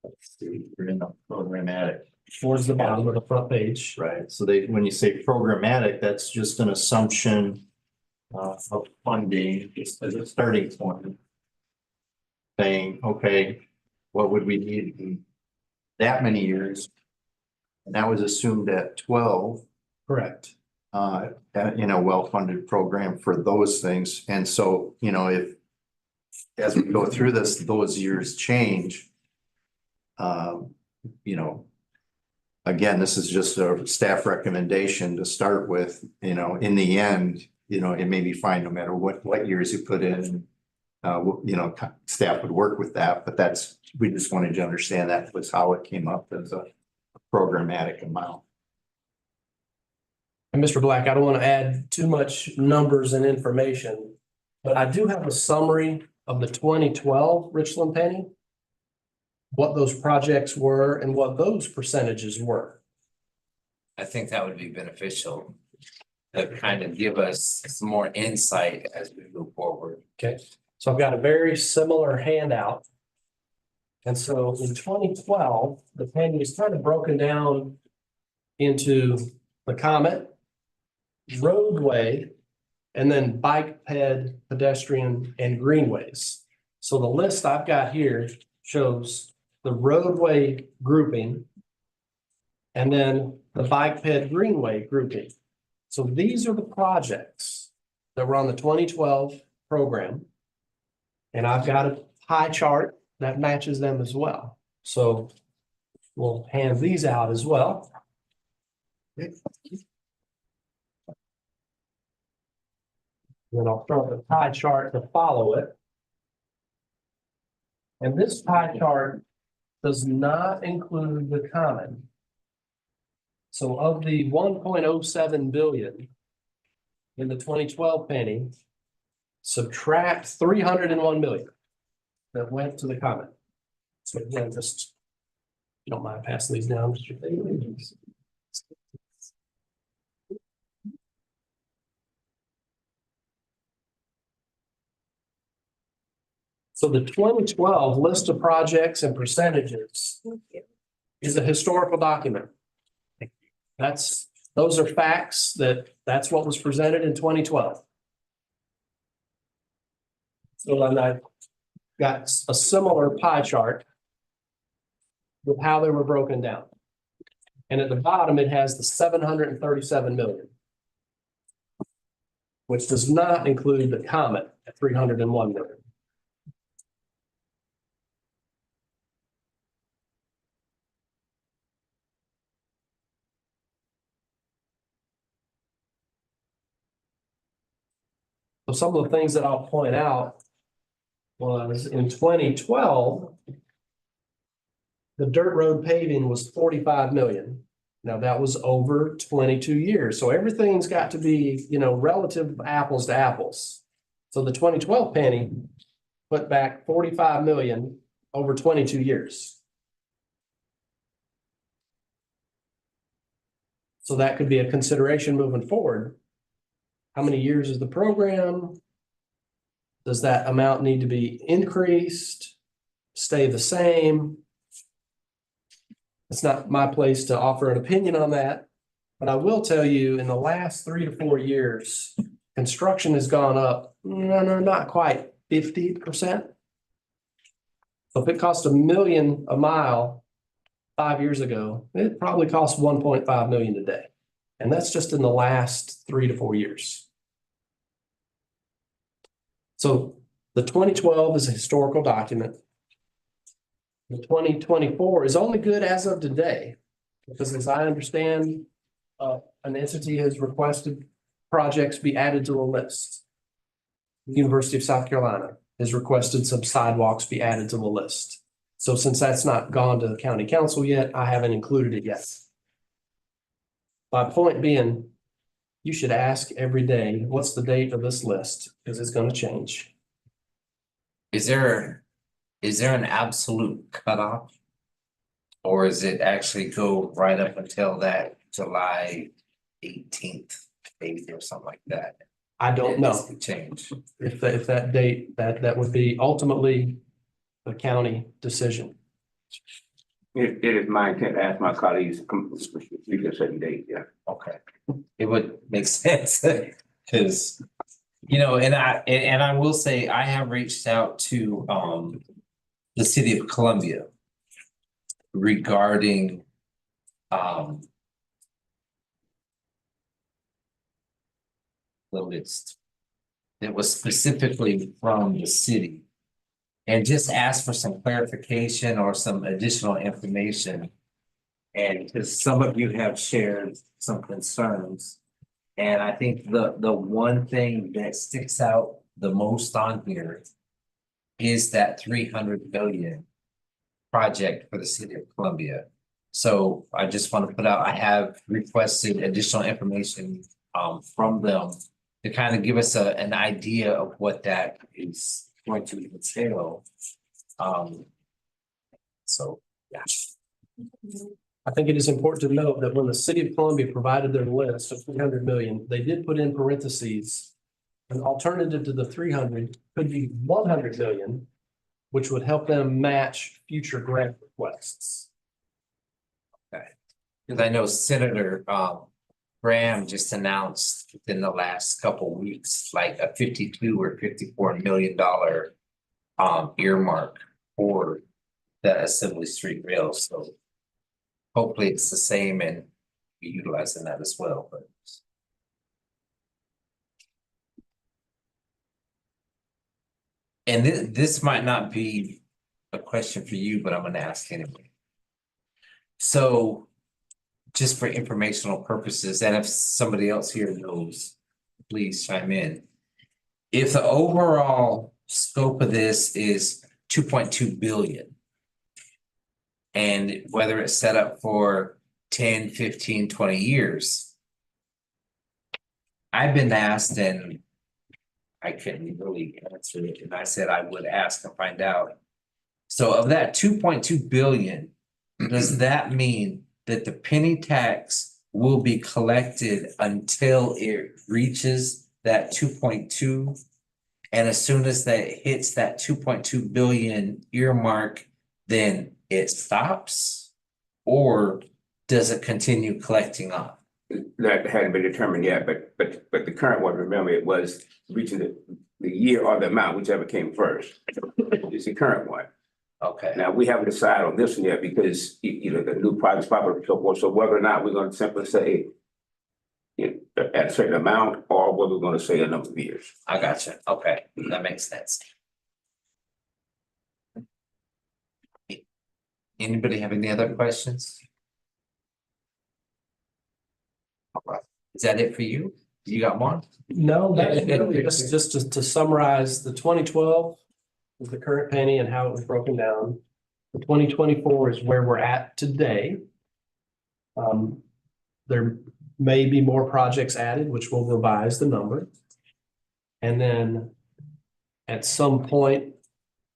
Speaker 4: let's see, we're in the programmatic.
Speaker 10: Towards the bottom of the front page.
Speaker 4: Right, so when you say programmatic, that's just an assumption of funding, just as a starting point. Saying, okay, what would we need in that many years? And that was assumed at 12.
Speaker 10: Correct.
Speaker 4: In a well-funded program for those things. And so, you know, if, as we go through this, those years change, you know, again, this is just a staff recommendation to start with, you know, in the end, you know, it may be fine no matter what years you put in. You know, staff would work with that, but we just wanted to understand that was how it came up as a programmatic amount.
Speaker 10: And Mr. Black, I don't want to add too much numbers and information, but I do have a summary of the 2012 Richland Penny, what those projects were and what those percentages were.
Speaker 1: I think that would be beneficial to kind of give us some more insight as we move forward.
Speaker 10: Okay, so I've got a very similar handout. And so in 2012, the penny is kind of broken down into the Comet, roadway, and then bike ped, pedestrian, and greenways. So the list I've got here shows the roadway grouping and then the bike ped greenway grouping. So these are the projects that were on the 2012 program. And I've got a pie chart that matches them as well. So we'll hand these out as well. Then I'll throw the pie chart to follow it. And this pie chart does not include the common. So of the 1.07 billion in the 2012 penny, subtract 301 million that went to the common. So again, just, you don't mind passing these down, Mr. Daly? So the 2012 list of projects and percentages is a historical document. Those are facts that's what was presented in 2012. So then I got a similar pie chart with how they were broken down. And at the bottom, it has the 737 million, which does not include the Comet at 301 million. So some of the things that I'll point out was in 2012, the dirt road paving was 45 million. Now that was over 22 years. So everything's got to be, you know, relative apples to apples. So the 2012 penny put back 45 million over 22 years. So that could be a consideration moving forward. How many years is the program? Does that amount need to be increased? stay the same. It's not my place to offer an opinion on that, but I will tell you, in the last 3 to 4 years, construction has gone up, not quite 50%. So if it cost $1 million a mile 5 years ago, it probably costs 1.5 million today. And that's just in the last 3 to 4 years. So the 2012 is a historical document. The 2024 is only good as of today, because as I understand, an entity has requested projects be added to the list. The University of South Carolina has requested some sidewalks be added to the list. So since that's not gone to the county council yet, I haven't included it yet. My point being, you should ask every day, what's the date of this list? Because it's going to change.
Speaker 1: Is there an absolute cutoff? Or is it actually go right up until that July 18th date or something like that?
Speaker 10: I don't know.
Speaker 1: It change.
Speaker 10: If that date, that would be ultimately the county decision.
Speaker 6: It is my intent to ask my colleagues to come speak a certain date, yeah.
Speaker 1: Okay, it would make sense, because, you know, and I will say, I have reached out to the city of Columbia regarding the list. It was specifically from the city. And just ask for some clarification or some additional information. And because some of you have shared some concerns. And I think the one thing that sticks out the most on here is that 300 billion project for the city of Columbia. So I just want to put out, I have requested additional information from them to kind of give us an idea of what that is going to entail. So, yeah.
Speaker 10: I think it is important to note that when the city of Columbia provided their list of 300 million, they did put in parentheses. An alternative to the 300 could be 100 million, which would help them match future grant requests.
Speaker 1: Okay. Because I know Senator Graham just announced within the last couple weeks, like a 52 or 54 million dollar earmark for the Assembly Street Rail. So hopefully it's the same and be utilizing that as well. But and this might not be a question for you, but I'm gonna ask anyway. So just for informational purposes, and if somebody else here knows, please chime in. If the overall scope of this is 2.2 billion, and whether it's set up for 10, 15, 20 years, I've been asked and I couldn't really answer it, and I said I would ask and find out. So of that 2.2 billion, does that mean that the penny tax will be collected until it reaches that 2.2? And as soon as that hits that 2.2 billion earmark, then it stops? Or does it continue collecting on?
Speaker 6: That hadn't been determined yet, but the current one, remember, it was reaching the year or the amount, whichever came first. It's the current one.
Speaker 1: Okay.
Speaker 6: Now, we haven't decided on this one yet because, you know, the new projects pop up and so forth. So whether or not we're going to simply say, you know, at a certain amount, or whether we're going to say a number of years.
Speaker 1: I gotcha. Okay, that makes sense. Anybody have any other questions? All right. Is that it for you? You got one?
Speaker 10: No, that's really just to summarize, the 2012 is the current penny and how it was broken down. The 2024 is where we're at today. There may be more projects added, which will revise the number. And then at some point,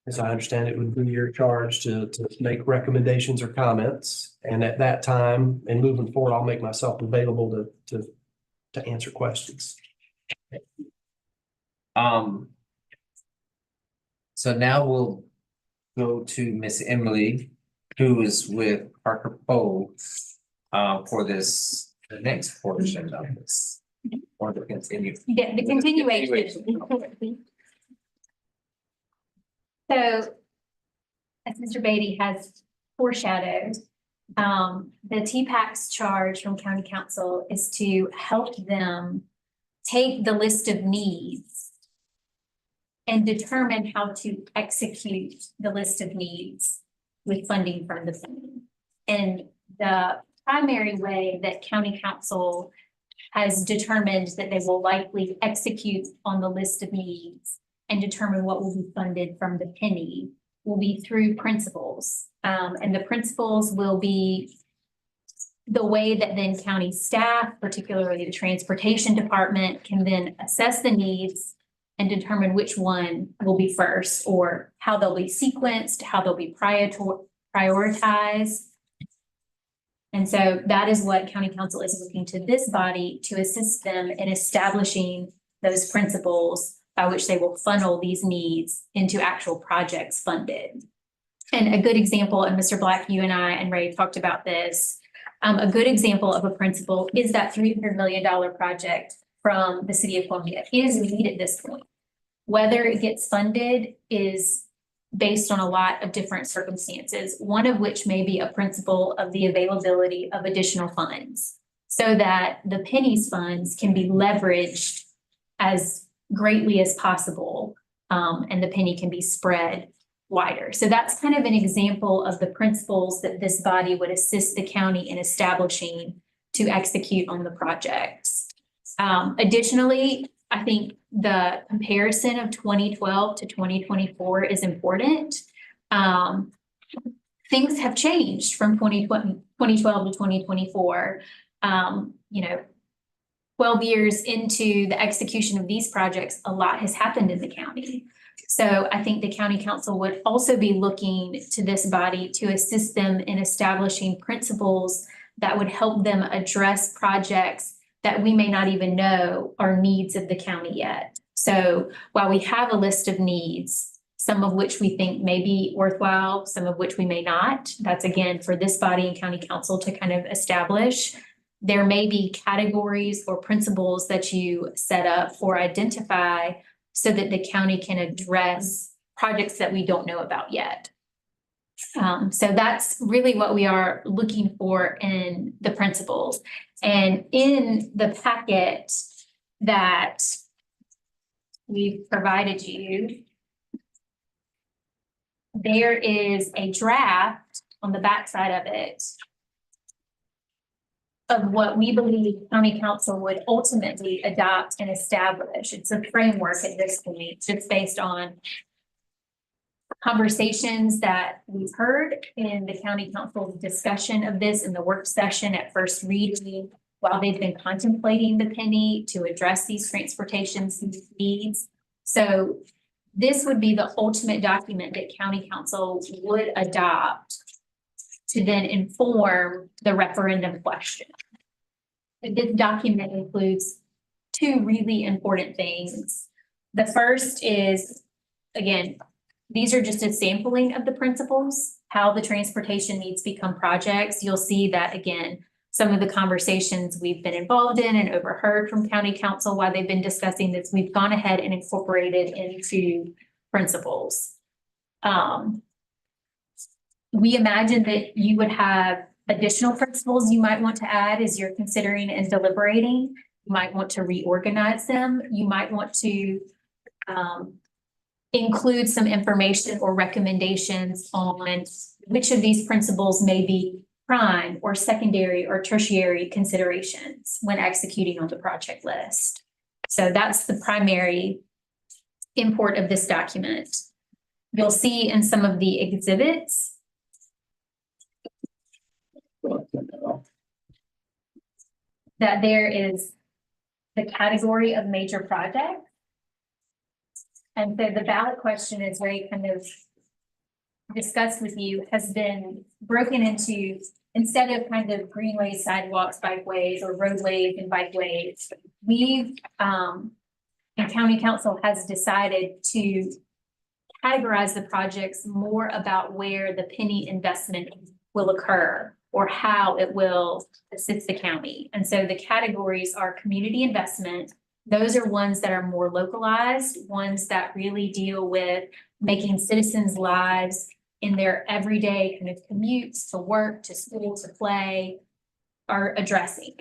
Speaker 10: as I understand it, would be your charge to make recommendations or comments. And at that time and moving forward, I'll make myself available to answer questions.
Speaker 1: So now we'll go to Miss Emily, who is with Parker Poe, for this, the next portion of this. Or the continue.
Speaker 14: Yeah, the continuation. So, as Mr. Beatty has foreshadowed, the TPAC's charge from county council is to help them take the list of needs and determine how to execute the list of needs with funding from the city. And the primary way that county council has determined that they will likely execute on the list of needs and determine what will be funded from the penny will be through principles. And the principles will be the way that then county staff, particularly the transportation department, can then assess the needs and determine which one will be first, or how they'll be sequenced, how they'll be prioritized. And so that is what county council is looking to this body to assist them in establishing those principles by which they will funnel these needs into actual projects funded. And a good example, and Mr. Black, you and I and Ray talked about this, a good example of a principle is that $300 million project from the city of Columbia. It is needed at this point. Whether it gets funded is based on a lot of different circumstances, one of which may be a principle of the availability of additional funds so that the pennies funds can be leveraged as greatly as possible, and the penny can be spread wider. So that's kind of an example of the principles that this body would assist the county in establishing to execute on the projects. Additionally, I think the comparison of 2012 to 2024 is important. Things have changed from 2012 to 2024. 12 years into the execution of these projects, a lot has happened in the county. So I think the county council would also be looking to this body to assist them in establishing principles that would help them address projects that we may not even know are needs of the county yet. So while we have a list of needs, some of which we think may be worthwhile, some of which we may not, that's again for this body and county council to kind of establish. There may be categories or principles that you set up or identify so that the county can address projects that we don't know about yet. So that's really what we are looking for in the principles. And in the packet that we've provided you, there is a draft on the backside of it of what we believe county council would ultimately adopt and establish. It's a framework at this point, just based on conversations that we've heard in the county council's discussion of this in the work session at first reading, while they've been contemplating the penny to address these transportation needs. So this would be the ultimate document that county council would adopt to then inform the referendum question. This document includes two really important things. The first is, again, these are just a sampling of the principles, how the transportation needs become projects. You'll see that, again, some of the conversations we've been involved in and overheard from county council while they've been discussing this, we've gone ahead and incorporated into principles. We imagine that you would have additional principles you might want to add as you're considering and deliberating. You might want to reorganize them. You might want to include some information or recommendations on which of these principles may be prime or secondary or tertiary considerations when executing on the project list. So that's the primary import of this document. You'll see in some of the exhibits that there is the category of major projects. And so the ballot question, as Ray kind of discussed with you, has been broken into, instead of kind of greenways, sidewalks, bikeways, or roadways and bikeways, we've, and county council has decided to categorize the projects more about where the penny investment will occur or how it will assist the county. And so the categories are community investment. Those are ones that are more localized, ones that really deal with making citizens' lives in their everyday kind of commutes to work, to school, to play, are addressing.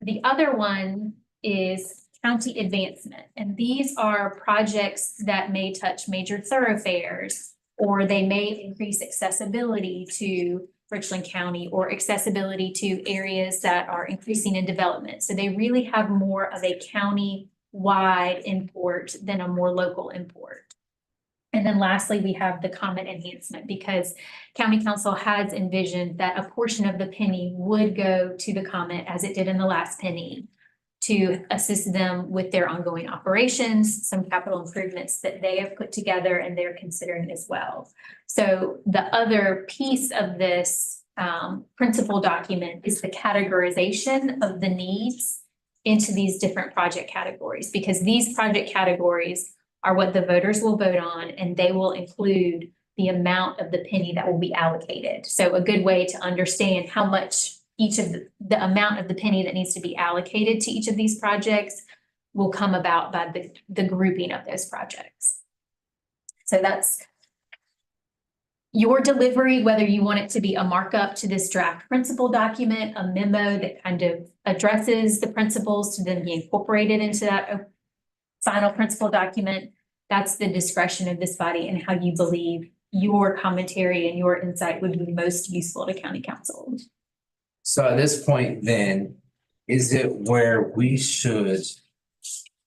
Speaker 14: The other one is county advancement, and these are projects that may touch major thoroughfares, or they may increase accessibility to Richland County or accessibility to areas that are increasing in development. So they really have more of a county-wide import than a more local import. And then lastly, we have the comment enhancement, because County Council has envisioned that a portion of the penny would go to the comment, as it did in the last penny, to assist them with their ongoing operations, some capital improvements that they have put together and they're considering as well. So the other piece of this principal document is the categorization of the needs into these different project categories, because these project categories are what the voters will vote on, and they will include the amount of the penny that will be allocated. So a good way to understand how much each of the amount of the penny that needs to be allocated to each of these projects will come about by the grouping of those projects. So that's your delivery, whether you want it to be a markup to this draft principal document, a memo that kind of addresses the principles to then be incorporated into that final principal document. That's the discretion of this body and how you believe your commentary and your insight would be most useful to County Council.
Speaker 1: So at this point then, is it where we should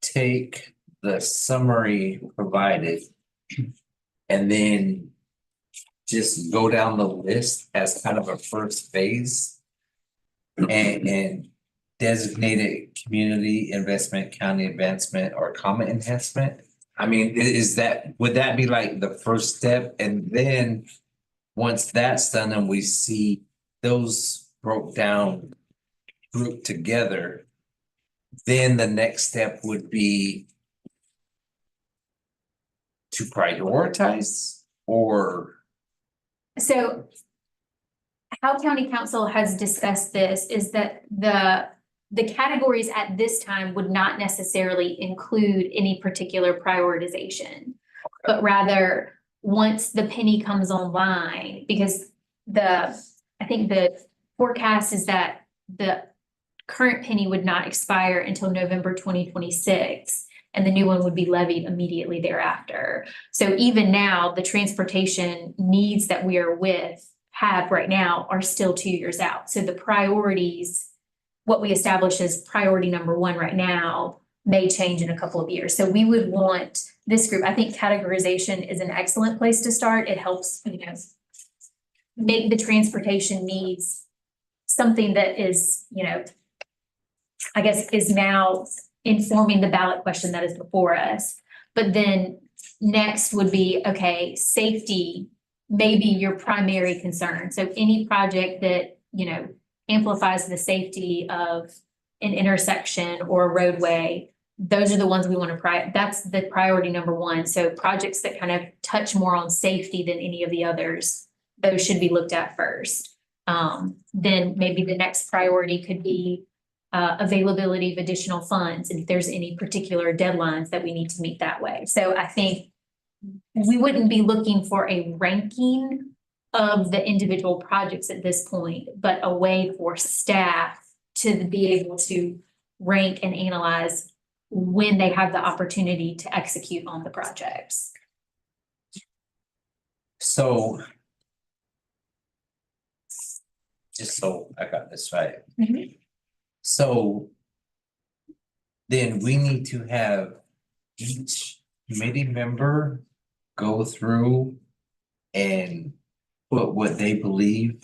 Speaker 1: take the summary provided and then just go down the list as kind of a first phase and designate it community investment, county advancement, or comment enhancement? I mean, would that be like the first step? And then once that's done and we see those broke down, grouped together, then the next step would be to prioritize, or?
Speaker 14: So how County Council has discussed this is that the categories at this time would not necessarily include any particular prioritization, but rather once the penny comes online, because I think the forecast is that the current penny would not expire until November 2026, and the new one would be levied immediately thereafter. So even now, the transportation needs that we are have right now are still 2 years out. So the priorities, what we establish as priority number one right now, may change in a couple of years. So we would want this group, I think categorization is an excellent place to start. It helps, make the transportation needs something that is, I guess is now informing the ballot question that is before us. But then next would be, okay, safety may be your primary concern. So any project that, amplifies the safety of an intersection or a roadway, those are the ones we want to that's the priority number one. So projects that kind of touch more on safety than any of the others, those should be looked at first. Then maybe the next priority could be availability of additional funds, and if there's any particular deadlines that we need to meet that way. So I think we wouldn't be looking for a ranking of the individual projects at this point, but a way for staff to be able to rank and analyze when they have the opportunity to execute on the projects.
Speaker 1: So just so I got this right. So then we need to have each committee member go through and put what they believe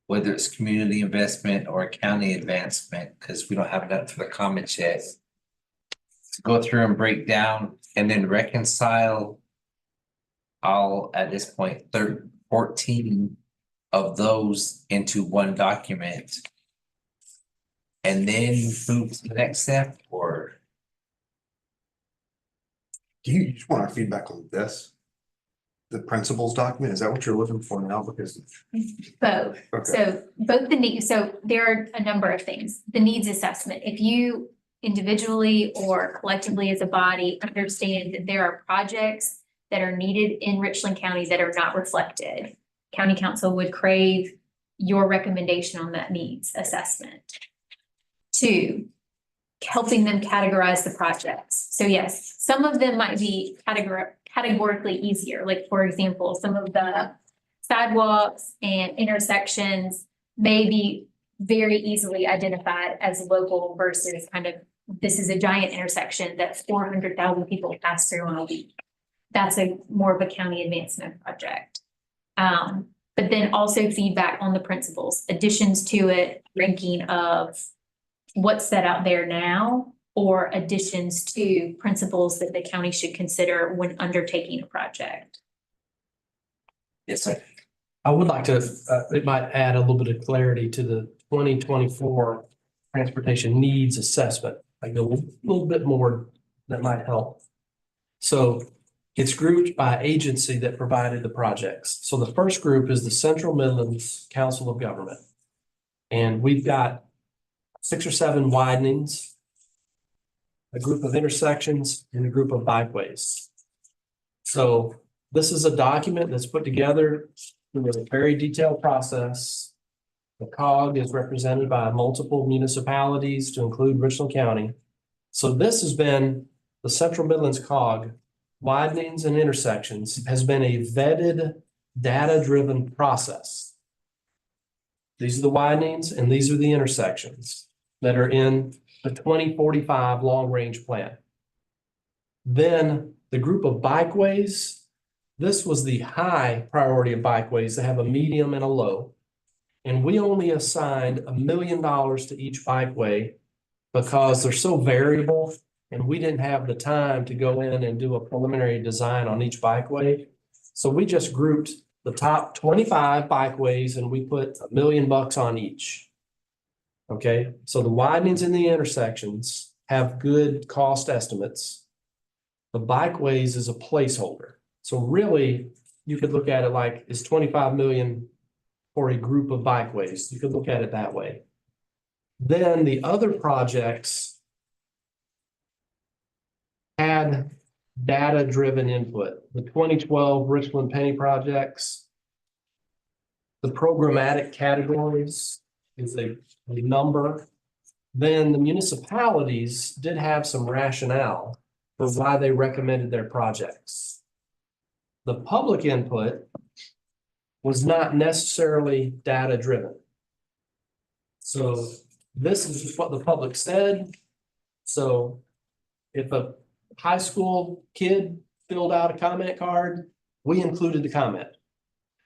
Speaker 1: whether it's community investment or county advancement, because we don't have that for the comments yet. To go through and break down and then reconcile all, at this point, 14 of those into one document. And then move to the next step, or?
Speaker 12: Do you just want our feedback on this? The principles document, is that what you're looking for now? Because,
Speaker 14: Both.
Speaker 12: okay,
Speaker 14: So both the need, so there are a number of things. The needs assessment, if you individually or collectively as a body understand that there are projects that are needed in Richland County that are not reflected, county council would crave your recommendation on that needs assessment. 2, helping them categorize the projects. So yes, some of them might be categorically easier, like for example, some of the sidewalks and intersections may be very easily identified as local versus kind of, this is a giant intersection that 400,000 people pass through on a week. That's a more of a county advancement project. But then also feedback on the principles, additions to it, ranking of what's set out there now, or additions to principles that the county should consider when undertaking a project.
Speaker 1: Yes, sir.
Speaker 10: I would like to, it might add a little bit of clarity to the 2024 transportation needs assessment. Like a little bit more that might help. So it's grouped by agency that provided the projects. So the first group is the Central Midlands Council of Government. And we've got 6 or 7 widenings, a group of intersections, and a group of bikeways. So this is a document that's put together through a very detailed process. The COG is represented by multiple municipalities to include Richland County. So this has been the Central Midlands COG, widenings and intersections, has been a vetted, data-driven process. These are the widenings and these are the intersections that are in the 2045 long-range plan. Then the group of bikeways, this was the high priority of bikeways. They have a medium and a low. And we only assigned $1 million to each bikeway because they're so variable and we didn't have the time to go in and do a preliminary design on each bikeway. So we just grouped the top 25 bikeways and we put $1 million on each. Okay, so the widenings in the intersections have good cost estimates. The bikeways is a placeholder. So really, you could look at it like it's 25 million for a group of bikeways. You could look at it that way. Then the other projects had data-driven input. The 2012 Richland Penny projects, the programmatic categories is a number. Then the municipalities did have some rationale for why they recommended their projects. The public input was not necessarily data-driven. So this is just what the public said. So if a high school kid filled out a comment card, we included the comment.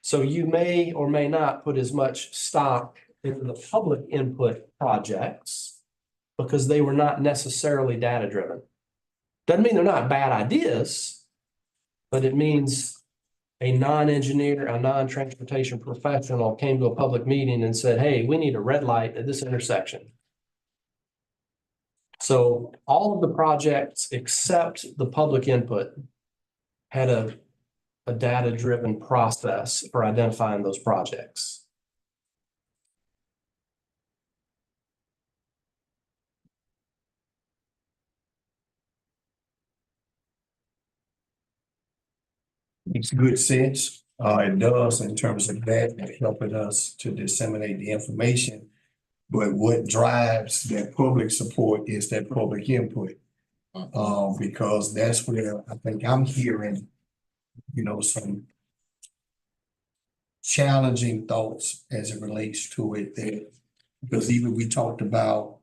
Speaker 10: So you may or may not put as much stock into the public input projects because they were not necessarily data-driven. Doesn't mean they're not bad ideas, but it means a non-engineer, a non-transportation professional came to a public meeting and said, hey, we need a red light at this intersection. So all of the projects except the public input had a data-driven process for identifying those projects.
Speaker 15: Makes good sense. It does in terms of that, helping us to disseminate the information. But what drives that public support is that public input. Because that's where I think I'm hearing, some challenging thoughts as it relates to it there. Because even we talked about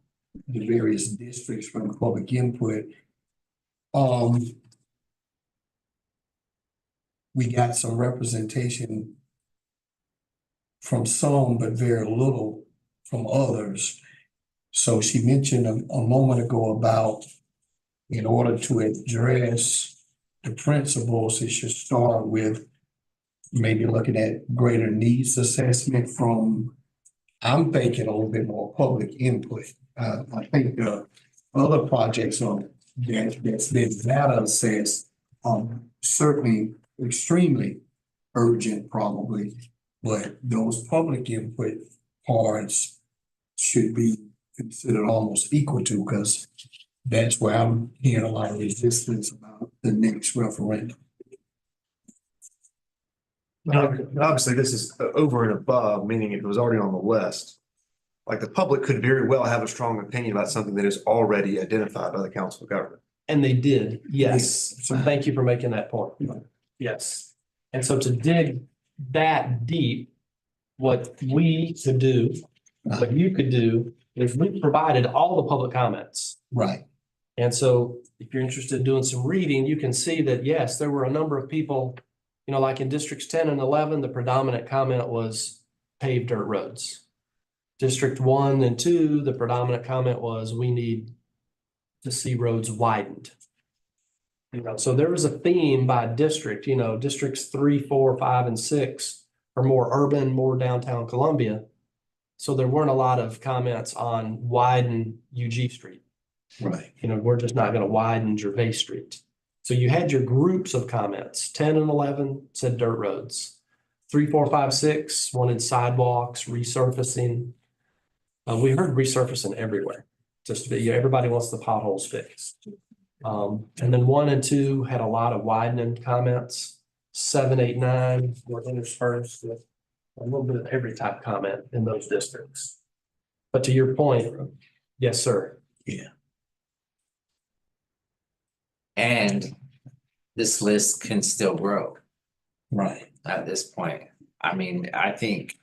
Speaker 15: the various districts from the public input. We got some representation from some, but very little from others. So she mentioned a moment ago about in order to address the principles, it should start with maybe looking at greater needs assessment from, I'm thinking a little bit more public input. I think the other projects that's been data assessed certainly extremely urgent probably, but those public input parts should be considered almost equal to, because that's where I'm hearing a lot of resistance about the next referendum.
Speaker 12: Obviously, this is over and above, meaning it was already on the list. Like the public could very well have a strong opinion about something that is already identified by the Council of Government.
Speaker 10: And they did, yes. So thank you for making that point. Yes. And so to dig that deep, what we could do, what you could do is we provided all the public comments.
Speaker 15: Right.
Speaker 10: And so if you're interested in doing some reading, you can see that, yes, there were a number of people, you know, like in districts 10 and 11, the predominant comment was paved dirt roads. District 1 and 2, the predominant comment was we need to see roads widened. You know, so there was a theme by district, you know, districts 3, 4, 5, and 6 are more urban, more downtown Columbia. So there weren't a lot of comments on widen UG Street.
Speaker 15: Right.
Speaker 10: You know, we're just not going to widen Gervais Street. So you had your groups of comments. 10 and 11 said dirt roads. 3, 4, 5, 6 wanted sidewalks, resurfacing. We heard resurfacing everywhere. Just everybody wants the potholes fixed. And then 1 and 2 had a lot of widening comments. 7, 8, 9 were interspersed with a little bit of every type comment in those districts. But to your point, yes, sir.
Speaker 15: Yeah.
Speaker 1: And this list can still grow
Speaker 15: Right.
Speaker 1: at this point. I mean, I think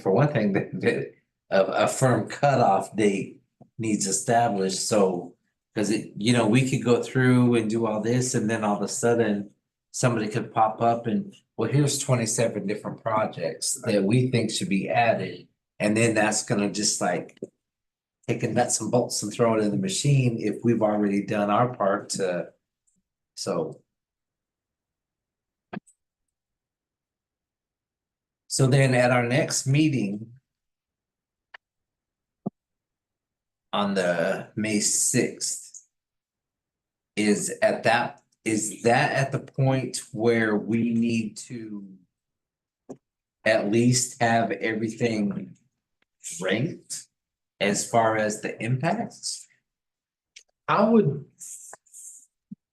Speaker 1: for one thing that a firm cutoff date needs established, so because we could go through and do all this and then all of a sudden somebody could pop up and, well, here's 27 different projects that we think should be added. And then that's gonna just like take the nuts and bolts and throw it in the machine if we've already done our part to, so. So then at our next meeting on the May 6th, is that at the point where we need to at least have everything ranked as far as the impacts?
Speaker 10: I would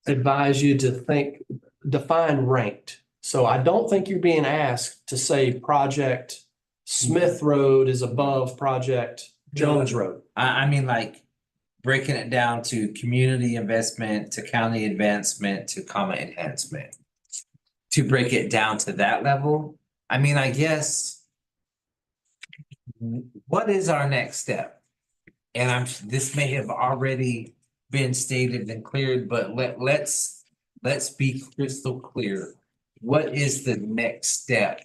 Speaker 10: advise you to define ranked. So I don't think you're being asked to say project Smith Road is above project Jones Road.
Speaker 1: I mean, like breaking it down to community investment, to county advancement, to comma enhancement. To break it down to that level, I mean, I guess. What is our next step? And this may have already been stated and cleared, but let's be crystal clear. What is the next step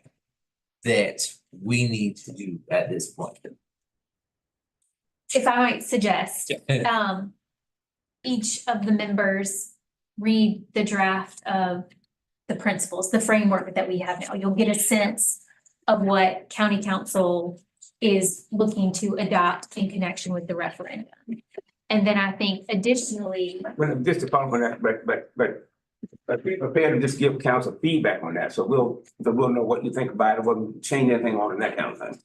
Speaker 1: that we need to do at this point?
Speaker 14: If I might suggest, each of the members read the draft of the principles, the framework that we have now. You'll get a sense of what county council is looking to adopt in connection with the referendum. And then I think additionally.
Speaker 6: Well, just to follow on that, but be prepared to just give council feedback on that, so we'll know what you think about it, we'll change anything on in that kind of thing.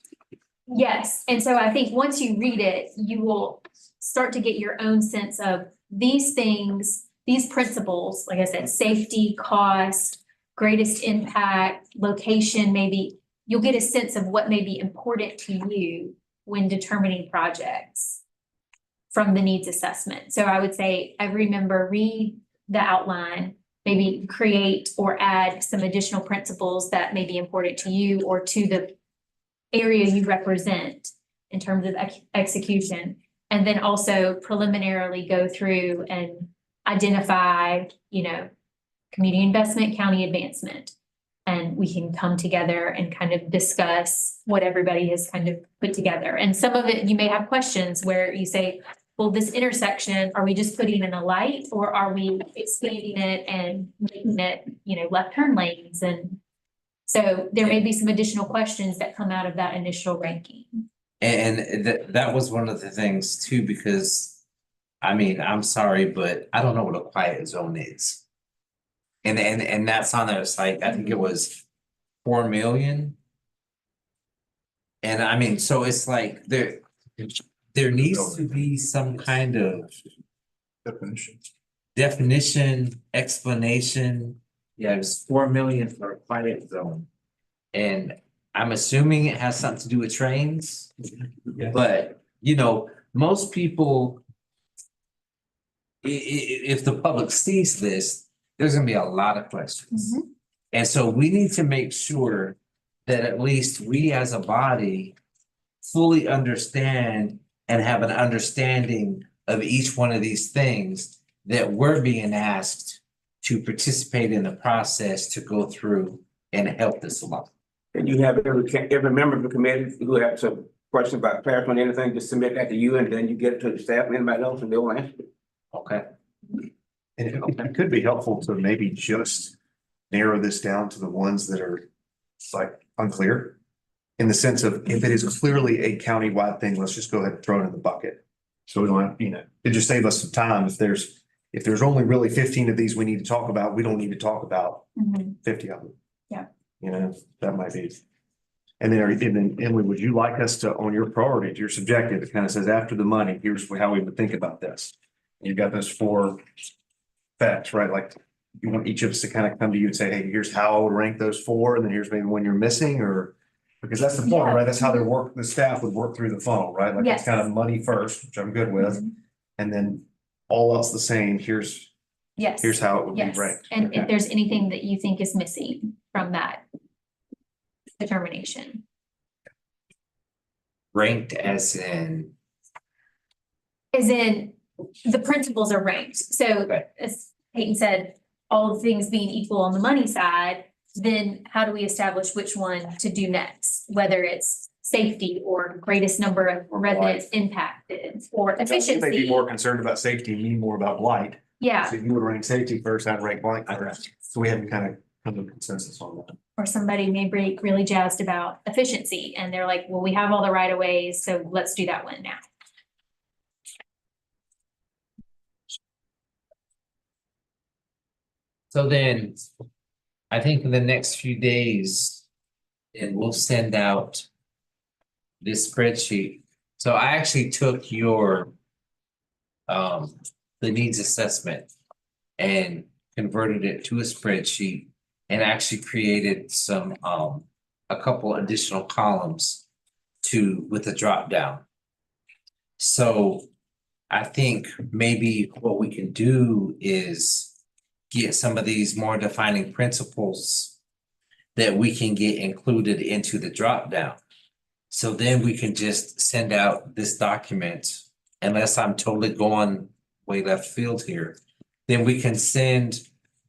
Speaker 14: Yes, and so I think once you read it, you will start to get your own sense of these things, these principles, like I said, safety, cost, greatest impact, location, maybe. You'll get a sense of what may be important to you when determining projects from the needs assessment. So I would say every member read the outline, maybe create or add some additional principles that may be important to you or to the area you represent in terms of execution. And then also preliminarily go through and identify, community investment, county advancement. And we can come together and kind of discuss what everybody has kind of put together. And some of it, you may have questions where you say, well, this intersection, are we just putting in a light or are we expanding it and making it, left turn lanes? And so there may be some additional questions that come out of that initial ranking.
Speaker 1: And that was one of the things too, because I mean, I'm sorry, but I don't know what a quiet zone is. And that's on their site. I think it was 4 million. And I mean, so it's like there needs to be some kind of definition, explanation. Yeah, it was 4 million for a quiet zone. And I'm assuming it has something to do with trains. But, you know, most people. If the public sees this, there's gonna be a lot of questions. And so we need to make sure that at least we as a body fully understand and have an understanding of each one of these things that we're being asked to participate in the process to go through and help this along.
Speaker 6: And you have every member of the committee who has some question about clarity on anything, just submit that to you and then you get it to the staff and anybody else and they'll answer it.
Speaker 1: Okay.
Speaker 12: And it could be helpful to maybe just narrow this down to the ones that are like unclear. In the sense of if it is clearly a countywide thing, let's just go ahead and throw it in the bucket. So we don't have, you know, it just save us some time. If there's only really 15 of these we need to talk about, we don't need to talk about 50 of them.
Speaker 14: Yeah.
Speaker 12: You know, that might be. And then Emily, would you like us to, on your priorities, your subjective, it kind of says after the money, here's how we would think about this. You've got those 4 facts, right? Like you want each of us to kind of come to you and say, hey, here's how I would rank those 4, and then here's maybe one you're missing, or because that's the point, right? That's how the staff would work through the funnel, right? Like it's kind of money first, which I'm good with. And then all else the same, here's how it would be ranked.
Speaker 14: And if there's anything that you think is missing from that determination.
Speaker 1: Ranked as in.
Speaker 14: As in, the principles are ranked. So as Peyton said, all the things being equal on the money side, then how do we establish which one to do next? Whether it's safety or greatest number of residents impacted or
Speaker 12: You may be
Speaker 14: efficiency.
Speaker 12: more concerned about safety, me more about blight.
Speaker 14: Yeah,
Speaker 12: So you would rank safety first, I'd rank blight first. So we have to kind of come to a consensus on that.
Speaker 14: or somebody may be really jazzed about efficiency and they're like, well, we have all the right of ways, so let's do that one now.
Speaker 1: So then, I think in the next few days, and we'll send out this spreadsheet. So I actually took your the needs assessment and converted it to a spreadsheet and actually created some a couple additional columns with a drop down. So I think maybe what we can do is get some of these more defining principles that we can get included into the drop down. So then we can just send out this document, unless I'm totally going way left field here. Then we can send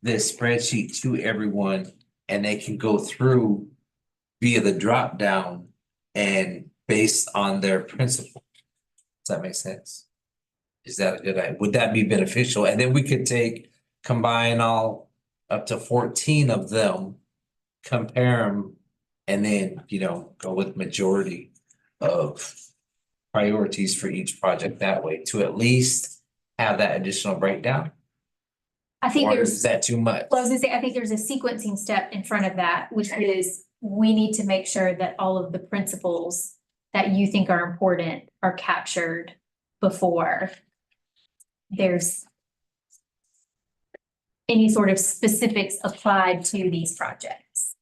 Speaker 1: this spreadsheet to everyone and they can go through via the drop down and based on their principle. Does that make sense? Is that a good idea? Would that be beneficial? And then we could combine all up to 14 of them, compare them, and then, you know, go with majority of priorities for each project that way to at least have that additional breakdown.
Speaker 14: I think
Speaker 1: Or is that too much?
Speaker 14: Well, I was gonna say, I think there's a sequencing step in front of that, which is we need to make sure that all of the principles that you think are important are captured before there's any sort of specifics applied to these projects.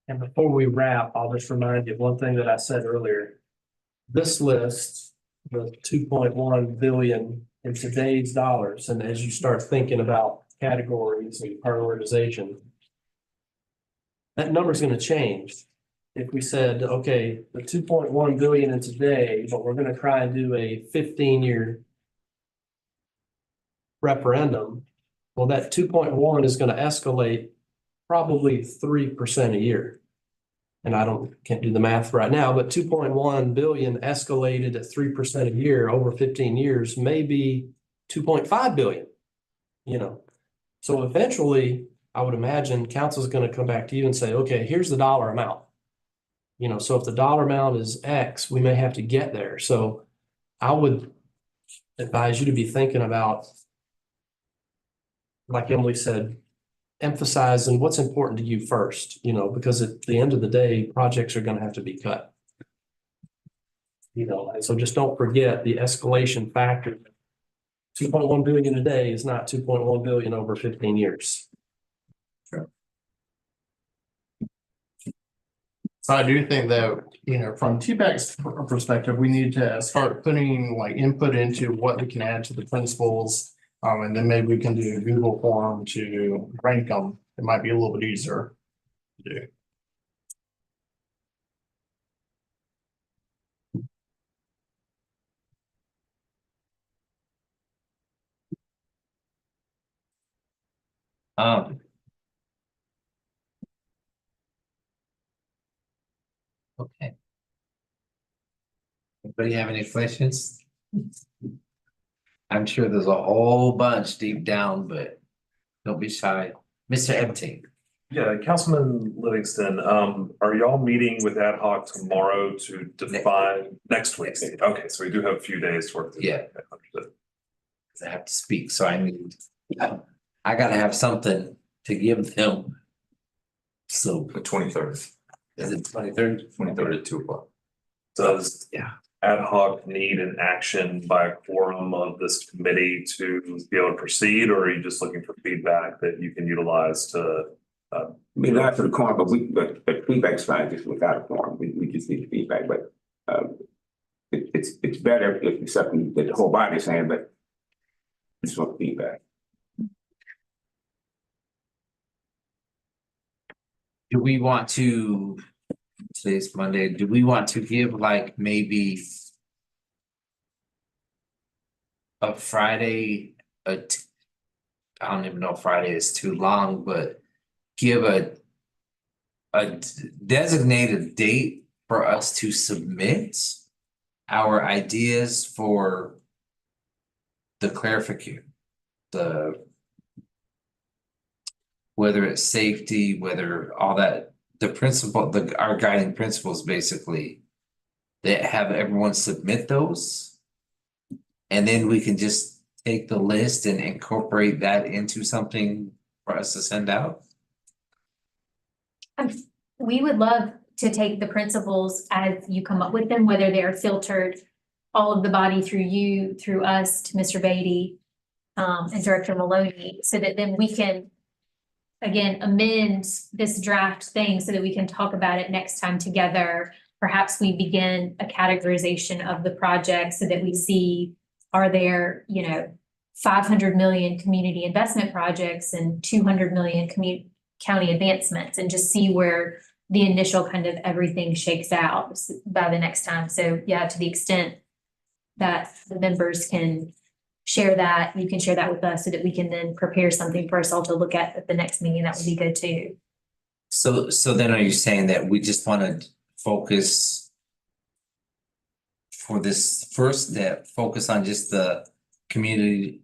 Speaker 10: And before we wrap, I'll just remind you of one thing that I said earlier. This list, the 2.1 billion in today's dollars, and as you start thinking about categories and prioritization, that number's gonna change. If we said, okay, the 2.1 billion in today, but we're gonna try and do a 15-year referendum, well, that 2.1 is gonna escalate probably 3% a year. And can't do the math right now, but 2.1 billion escalated at 3% a year over 15 years, maybe 2.5 billion, you know. So eventually, I would imagine council's gonna come back to you and say, okay, here's the dollar amount. You know, so if the dollar amount is X, we may have to get there. So I would advise you to be thinking about, like Emily said, emphasizing what's important to you first, you know, because at the end of the day, projects are gonna have to be cut. You know, and so just don't forget the escalation factor. 2.1 billion a day is not 2.1 billion over 15 years.
Speaker 9: So I do think that, you know, from TPAC's perspective, we need to start putting like input into what we can add to the principles. And then maybe we can do a Google form to rank them. It might be a little bit easier to do.
Speaker 1: Okay. Anybody have any questions? I'm sure there's a whole bunch deep down, but don't be shy. Mr. Epting.
Speaker 16: Yeah, Councilman Livingston, are y'all meeting with ad hoc tomorrow to define next week? Okay, so we do have a few days worth.
Speaker 1: Yeah. I have to speak, so I gotta have something to give them. So
Speaker 11: The 23rd.
Speaker 1: is it 23rd?
Speaker 11: 23rd at 2:00.
Speaker 16: Does
Speaker 1: Yeah.
Speaker 16: ad hoc need an action by a quorum of this committee to be able to proceed, or are you just looking for feedback that you can utilize to?
Speaker 6: I mean, not to the corner, but feedback's fine just without a form. We just need feedback, but it's better if it's something that the whole body is saying, but it's want feedback.
Speaker 1: Do we want to, today's Monday, do we want to give like maybe a Friday, I don't even know if Friday is too long, but give a designated date for us to submit our ideas for the clarification, whether it's safety, whether all that, the principle, our guiding principles basically, that have everyone submit those. And then we can just take the list and incorporate that into something for us to send out.
Speaker 14: We would love to take the principles as you come up with them, whether they are filtered, all of the body through you, through us to Mr. Beatty, and Director Maloney, so that then we can again, amend this draft thing so that we can talk about it next time together. Perhaps we begin a categorization of the project so that we see, are there, 500 million community investment projects and 200 million county advancements, and just see where the initial kind of everything shakes out by the next time. So yeah, to the extent that the members can share that, you can share that with us so that we can then prepare something for us all to look at the next meeting. That would be good too.
Speaker 1: So then are you saying that we just want to focus for this first step, focus on just the community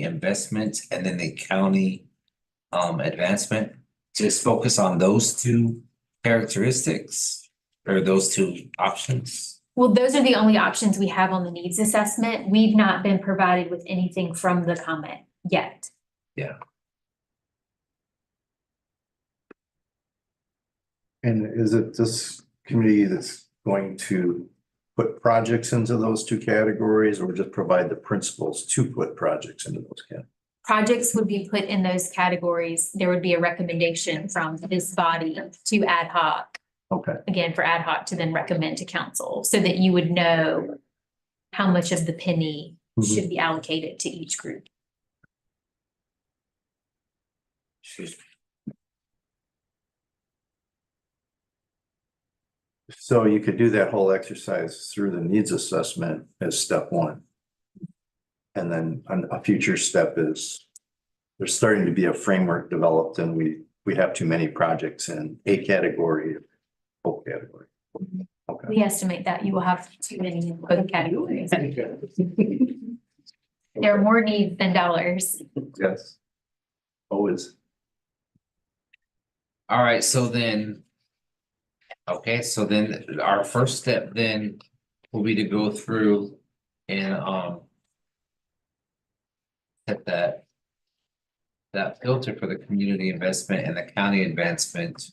Speaker 1: investment and then the county advancement? Just focus on those two characteristics or those two options?
Speaker 14: Well, those are the only options we have on the needs assessment. We've not been provided with anything from the comment yet.
Speaker 1: Yeah.
Speaker 4: And is it this committee that's going to put projects into those two categories, or just provide the principles to put projects into those categories?
Speaker 14: Projects would be put in those categories. There would be a recommendation from this body to ad hoc.
Speaker 4: Okay.
Speaker 14: Again, for ad hoc to then recommend to council, so that you would know how much of the penny should be allocated to each group.
Speaker 4: So you could do that whole exercise through the needs assessment as step one. And then a future step is there's starting to be a framework developed, and we have too many projects in a category, whole category. Okay.
Speaker 14: We estimate that you will have too many in both categories. There are more needs than dollars.
Speaker 4: Yes. Always.
Speaker 1: All right, so then Okay, so then our first step then will be to go through and set that filter for the community investment and the county advancement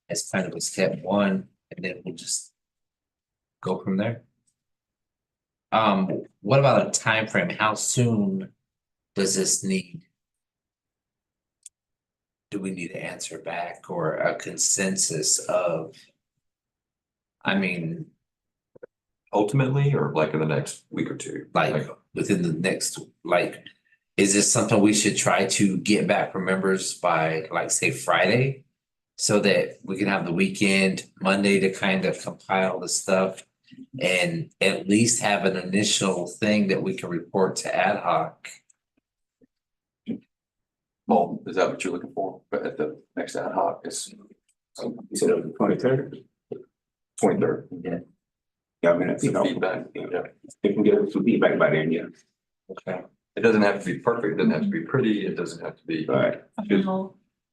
Speaker 1: as kind of a step one, and then we'll just go from there. What about a time frame? How soon does this need? Do we need to answer back or a consensus of? I mean,
Speaker 11: Ultimately, or like in the next week or two?
Speaker 1: like within the next, like, is this something we should try to get back from members by, like, say, Friday? So that we can have the weekend, Monday to kind of compile the stuff and at least have an initial thing that we can report to ad hoc.
Speaker 11: Well, is that what you're looking for? But at the next ad hoc is
Speaker 6: You said it was the 23rd?
Speaker 11: 23rd.
Speaker 6: Yeah. Yeah, I mean, you know,
Speaker 11: Feedback.
Speaker 6: yeah, if we get some feedback by then, yeah.
Speaker 1: Okay.
Speaker 11: It doesn't have to be perfect, it doesn't have to be pretty, it doesn't have to be.
Speaker 6: Right.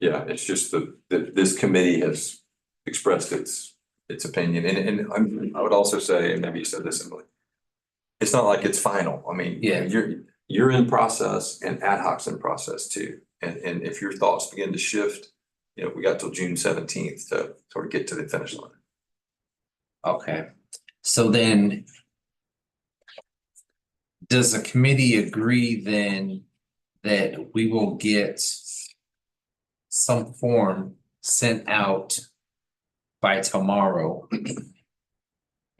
Speaker 11: Yeah, it's just that this committee has expressed its opinion, and I would also say, and maybe you said this, Emily. It's not like it's final, I mean,
Speaker 1: Yeah.
Speaker 11: you're in process and ad hoc's in process too. And if your thoughts begin to shift, you know, we got till June 17th to sort of get to the finish line.
Speaker 1: Okay, so then. Does the committee agree then that we will get some form sent out by tomorrow?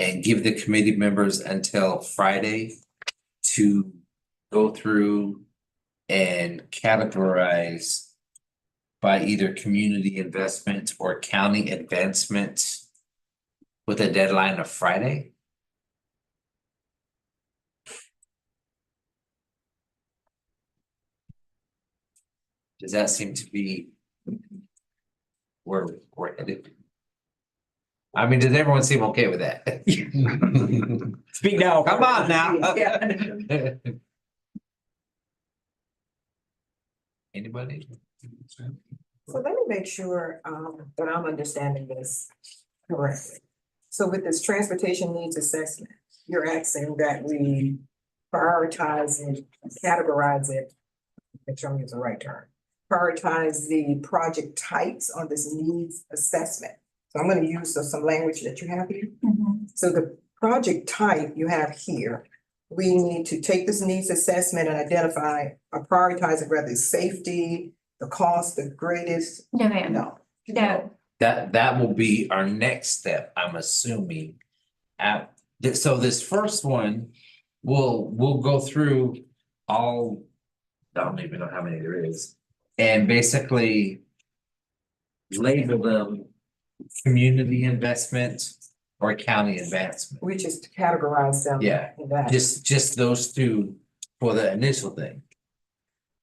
Speaker 1: And give the committee members until Friday to go through and categorize by either community investment or county advancement with a deadline of Friday? Does that seem to be where we're headed? I mean, does everyone seem okay with that?
Speaker 13: Speak now.
Speaker 1: Come on now. Anybody?
Speaker 17: So let me make sure that I'm understanding this correctly. So with this transportation needs assessment, you're asking that we prioritize it, categorize it, make sure I'm using the right term. Prioritize the project types on this needs assessment. So I'm going to use some language that you have here. So the project type you have here, we need to take this needs assessment and identify or prioritize it, whether it's safety, the cost, the greatest.
Speaker 14: No, ma'am.
Speaker 17: No.
Speaker 14: No.
Speaker 1: That will be our next step, I'm assuming. So this first one, we'll go through all, I don't even know how many there is. And basically label them community investment or county advancement.
Speaker 17: We just categorize them.
Speaker 1: Yeah,
Speaker 17: in that.
Speaker 1: just those two for the initial thing.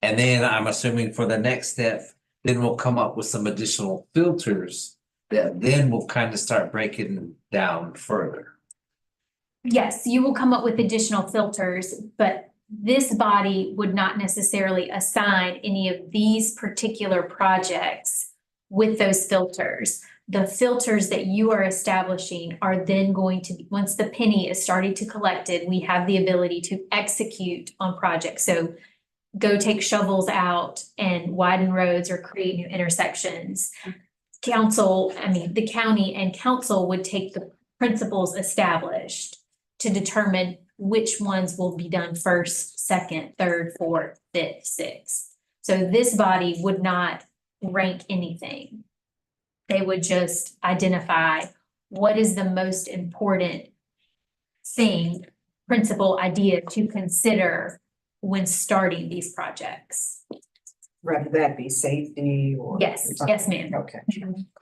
Speaker 1: And then I'm assuming for the next step, then we'll come up with some additional filters that then we'll kind of start breaking down further.
Speaker 14: Yes, you will come up with additional filters, but this body would not necessarily assign any of these particular projects with those filters. The filters that you are establishing are then going to be, once the penny is starting to collect it, we have the ability to execute on projects. So go take shovels out and widen roads or create new intersections. The county and council would take the principles established to determine which ones will be done first, second, third, fourth, fifth, sixth. So this body would not rank anything. They would just identify what is the most important thing, principal idea to consider when starting these projects.
Speaker 17: Rather that be safety or.
Speaker 14: Yes, ma'am.
Speaker 17: Okay.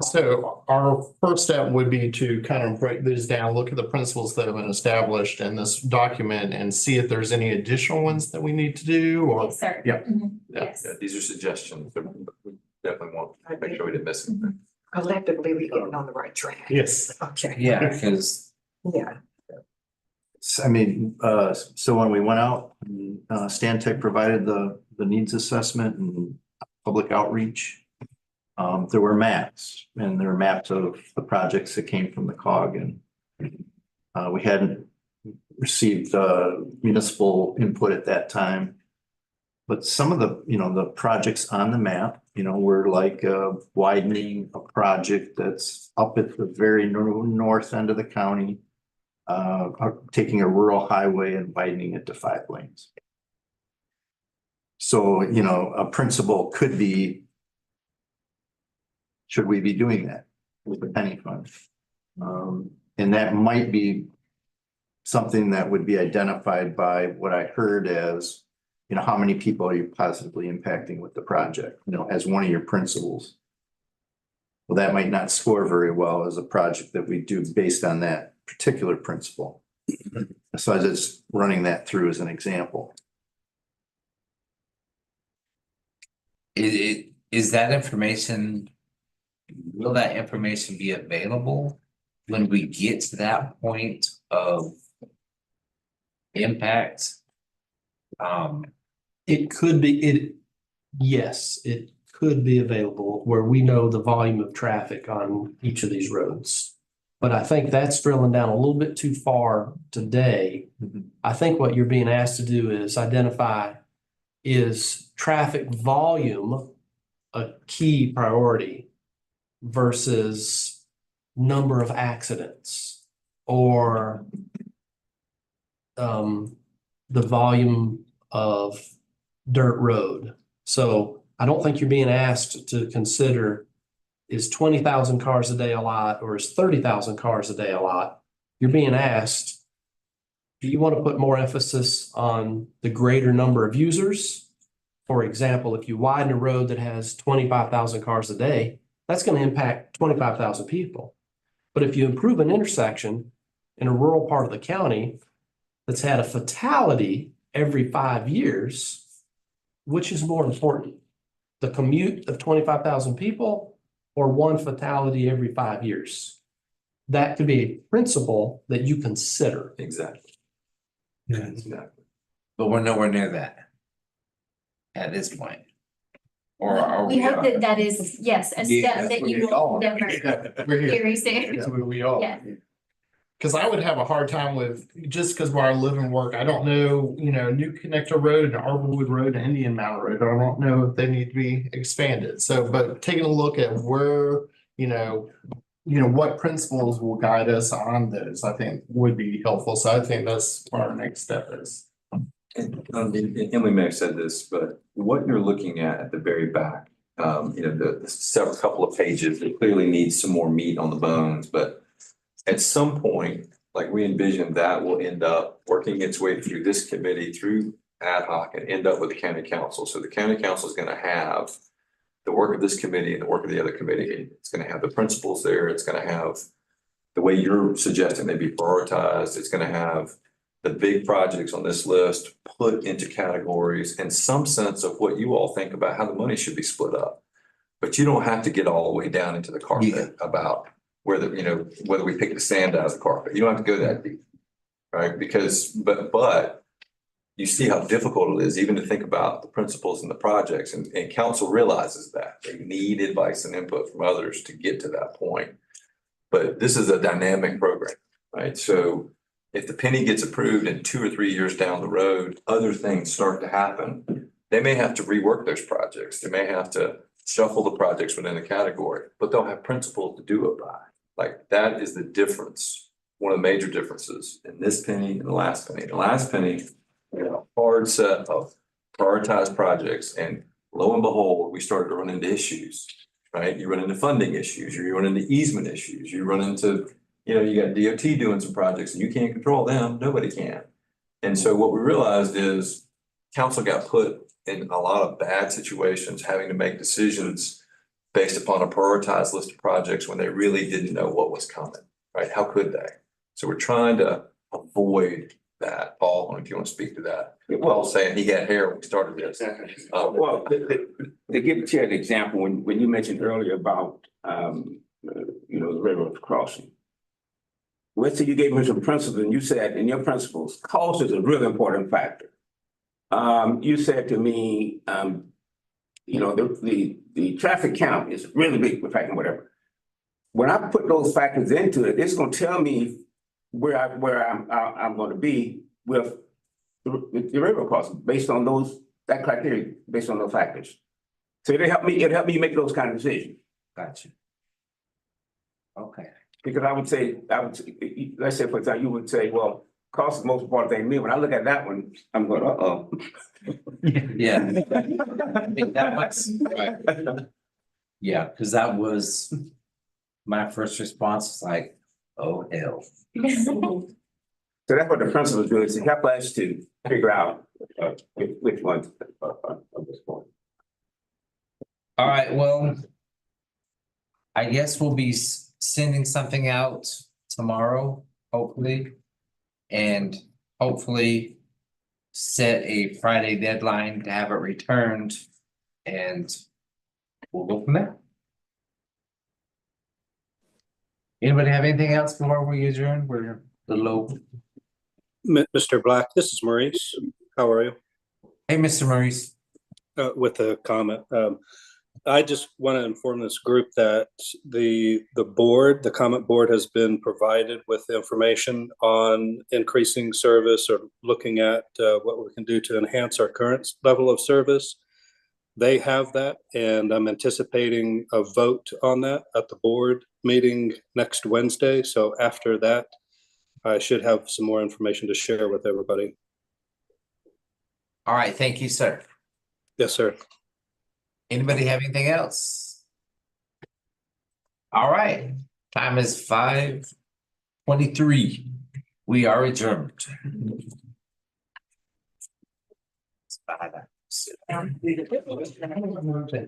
Speaker 9: So our first step would be to kind of break these down, look at the principles that have been established in this document and see if there's any additional ones that we need to do or.
Speaker 14: Yes, sir.
Speaker 9: Yeah.
Speaker 14: Yes.
Speaker 11: Yeah, these are suggestions, but we definitely want to make sure we didn't miss anything.
Speaker 17: Collectively, we're getting on the right track.
Speaker 9: Yes.
Speaker 17: Okay.
Speaker 1: Yeah, because
Speaker 17: Yeah.
Speaker 4: I mean, so when we went out, Stantec provided the needs assessment and public outreach. There were maps, and there were maps of the projects that came from the COG, and we hadn't received municipal input at that time. But some of the, the projects on the map, were like widening a project that's up at the very north end of the county, taking a rural highway and widening it to 5 lanes. So, a principle could be, should we be doing that with the penny fund? And that might be something that would be identified by what I heard as, how many people are you positively impacting with the project, as one of your principles. Well, that might not score very well as a project that we do based on that particular principle. So I was just running that through as an example.
Speaker 1: Is that information, will that information be available when we get to that point of impact?
Speaker 10: It could be, yes, it could be available where we know the volume of traffic on each of these roads. But I think that's drilling down a little bit too far today. I think what you're being asked to do is identify, is traffic volume a key priority versus number of accidents or the volume of dirt road. So I don't think you're being asked to consider, is 20,000 cars a day a lot or is 30,000 cars a day a lot? You're being asked, do you want to put more emphasis on the greater number of users? For example, if you widen a road that has 25,000 cars a day, that's going to impact 25,000 people. But if you improve an intersection in a rural part of the county that's had a fatality every 5 years, which is more important? The commute of 25,000 people or one fatality every 5 years? That could be a principle that you consider.
Speaker 11: Exactly.
Speaker 15: Yeah.
Speaker 11: Exactly.
Speaker 1: But we're nowhere near that at this point. Or are
Speaker 14: We hope that that is, yes, a step that you will never
Speaker 9: We're here.
Speaker 14: very soon.
Speaker 9: That's what we all.
Speaker 14: Yes.
Speaker 9: Cause I would have a hard time with, just cause where I live and work, I don't know, New Connector Road and Arborwood Road and Indian Mountain Road, I don't know if they need to be expanded. So, but taking a look at where, what principles will guide us on those, I think would be helpful. So I think that's what our next step is.
Speaker 11: And Emily may have said this, but what you're looking at the very back, the several couple of pages, it clearly needs some more meat on the bones, but at some point, like we envision that will end up working its way through this committee, through ad hoc and end up with the county council. So the county council is going to have the work of this committee and the work of the other committee. It's going to have the principles there. It's going to have the way you're suggesting they be prioritized. It's going to have the big projects on this list put into categories and some sense of what you all think about how the money should be split up. But you don't have to get all the way down into the carpet about whether we pick the sand out of the carpet. You don't have to go that deep, right? Because, but you see how difficult it is even to think about the principles and the projects, and council realizes that they need advice and input from others to get to that point. But this is a dynamic program, right? So if the penny gets approved and 2 or 3 years down the road, other things start to happen. They may have to rework those projects. They may have to shuffle the projects within the category, but they'll have principles to do it by. Like that is the difference, one of the major differences in this penny and the last penny. The last penny, a hard set of prioritized projects, and lo and behold, we started to run into issues, right? You run into funding issues, you run into easement issues, you run into, you got DOT doing some projects and you can't control them, nobody can. And so what we realized is council got put in a lot of bad situations, having to make decisions based upon a prioritized list of projects when they really didn't know what was coming, right? How could they? So we're trying to avoid that. Paul, I don't know if you want to speak to that. Well, saying he had hair when we started this.
Speaker 6: Well, to give the chair an example, when you mentioned earlier about, the railroad crossing. Let's say you gave me some principles and you said in your principles, cost is a really important factor. You said to me, you know, the traffic count is really big for tracking whatever. When I put those factors into it, it's gonna tell me where I'm gonna be with the railroad crossing based on that criteria, based on those factors. So it'll help me make those kind of decisions.
Speaker 1: Gotcha. Okay.
Speaker 6: Because I would say, let's say, for example, you would say, well, cost is the most important thing to me. When I look at that one, I'm going, uh-oh.
Speaker 1: Yeah. I think that was, right. Yeah, because that was my first response was like, oh, hell.
Speaker 6: So that's what the principal is doing, is to help us to figure out which ones at this point.
Speaker 1: All right, well, I guess we'll be sending something out tomorrow, hopefully. And hopefully set a Friday deadline to have it returned and we'll go from there. Anybody have anything else before we adjourn? We're the low.
Speaker 18: Mr. Black, this is Maurice. How are you?
Speaker 1: Hey, Mr. Maurice.
Speaker 18: With a comment. I just want to inform this group that the comment board has been provided with information on increasing service or looking at what we can do to enhance our current level of service. They have that, and I'm anticipating a vote on that at the board meeting next Wednesday. So after that, I should have some more information to share with everybody.
Speaker 1: All right, thank you, sir.
Speaker 18: Yes, sir.
Speaker 1: Anybody have anything else? All right, time is 5:23. We are adjourned. Bye.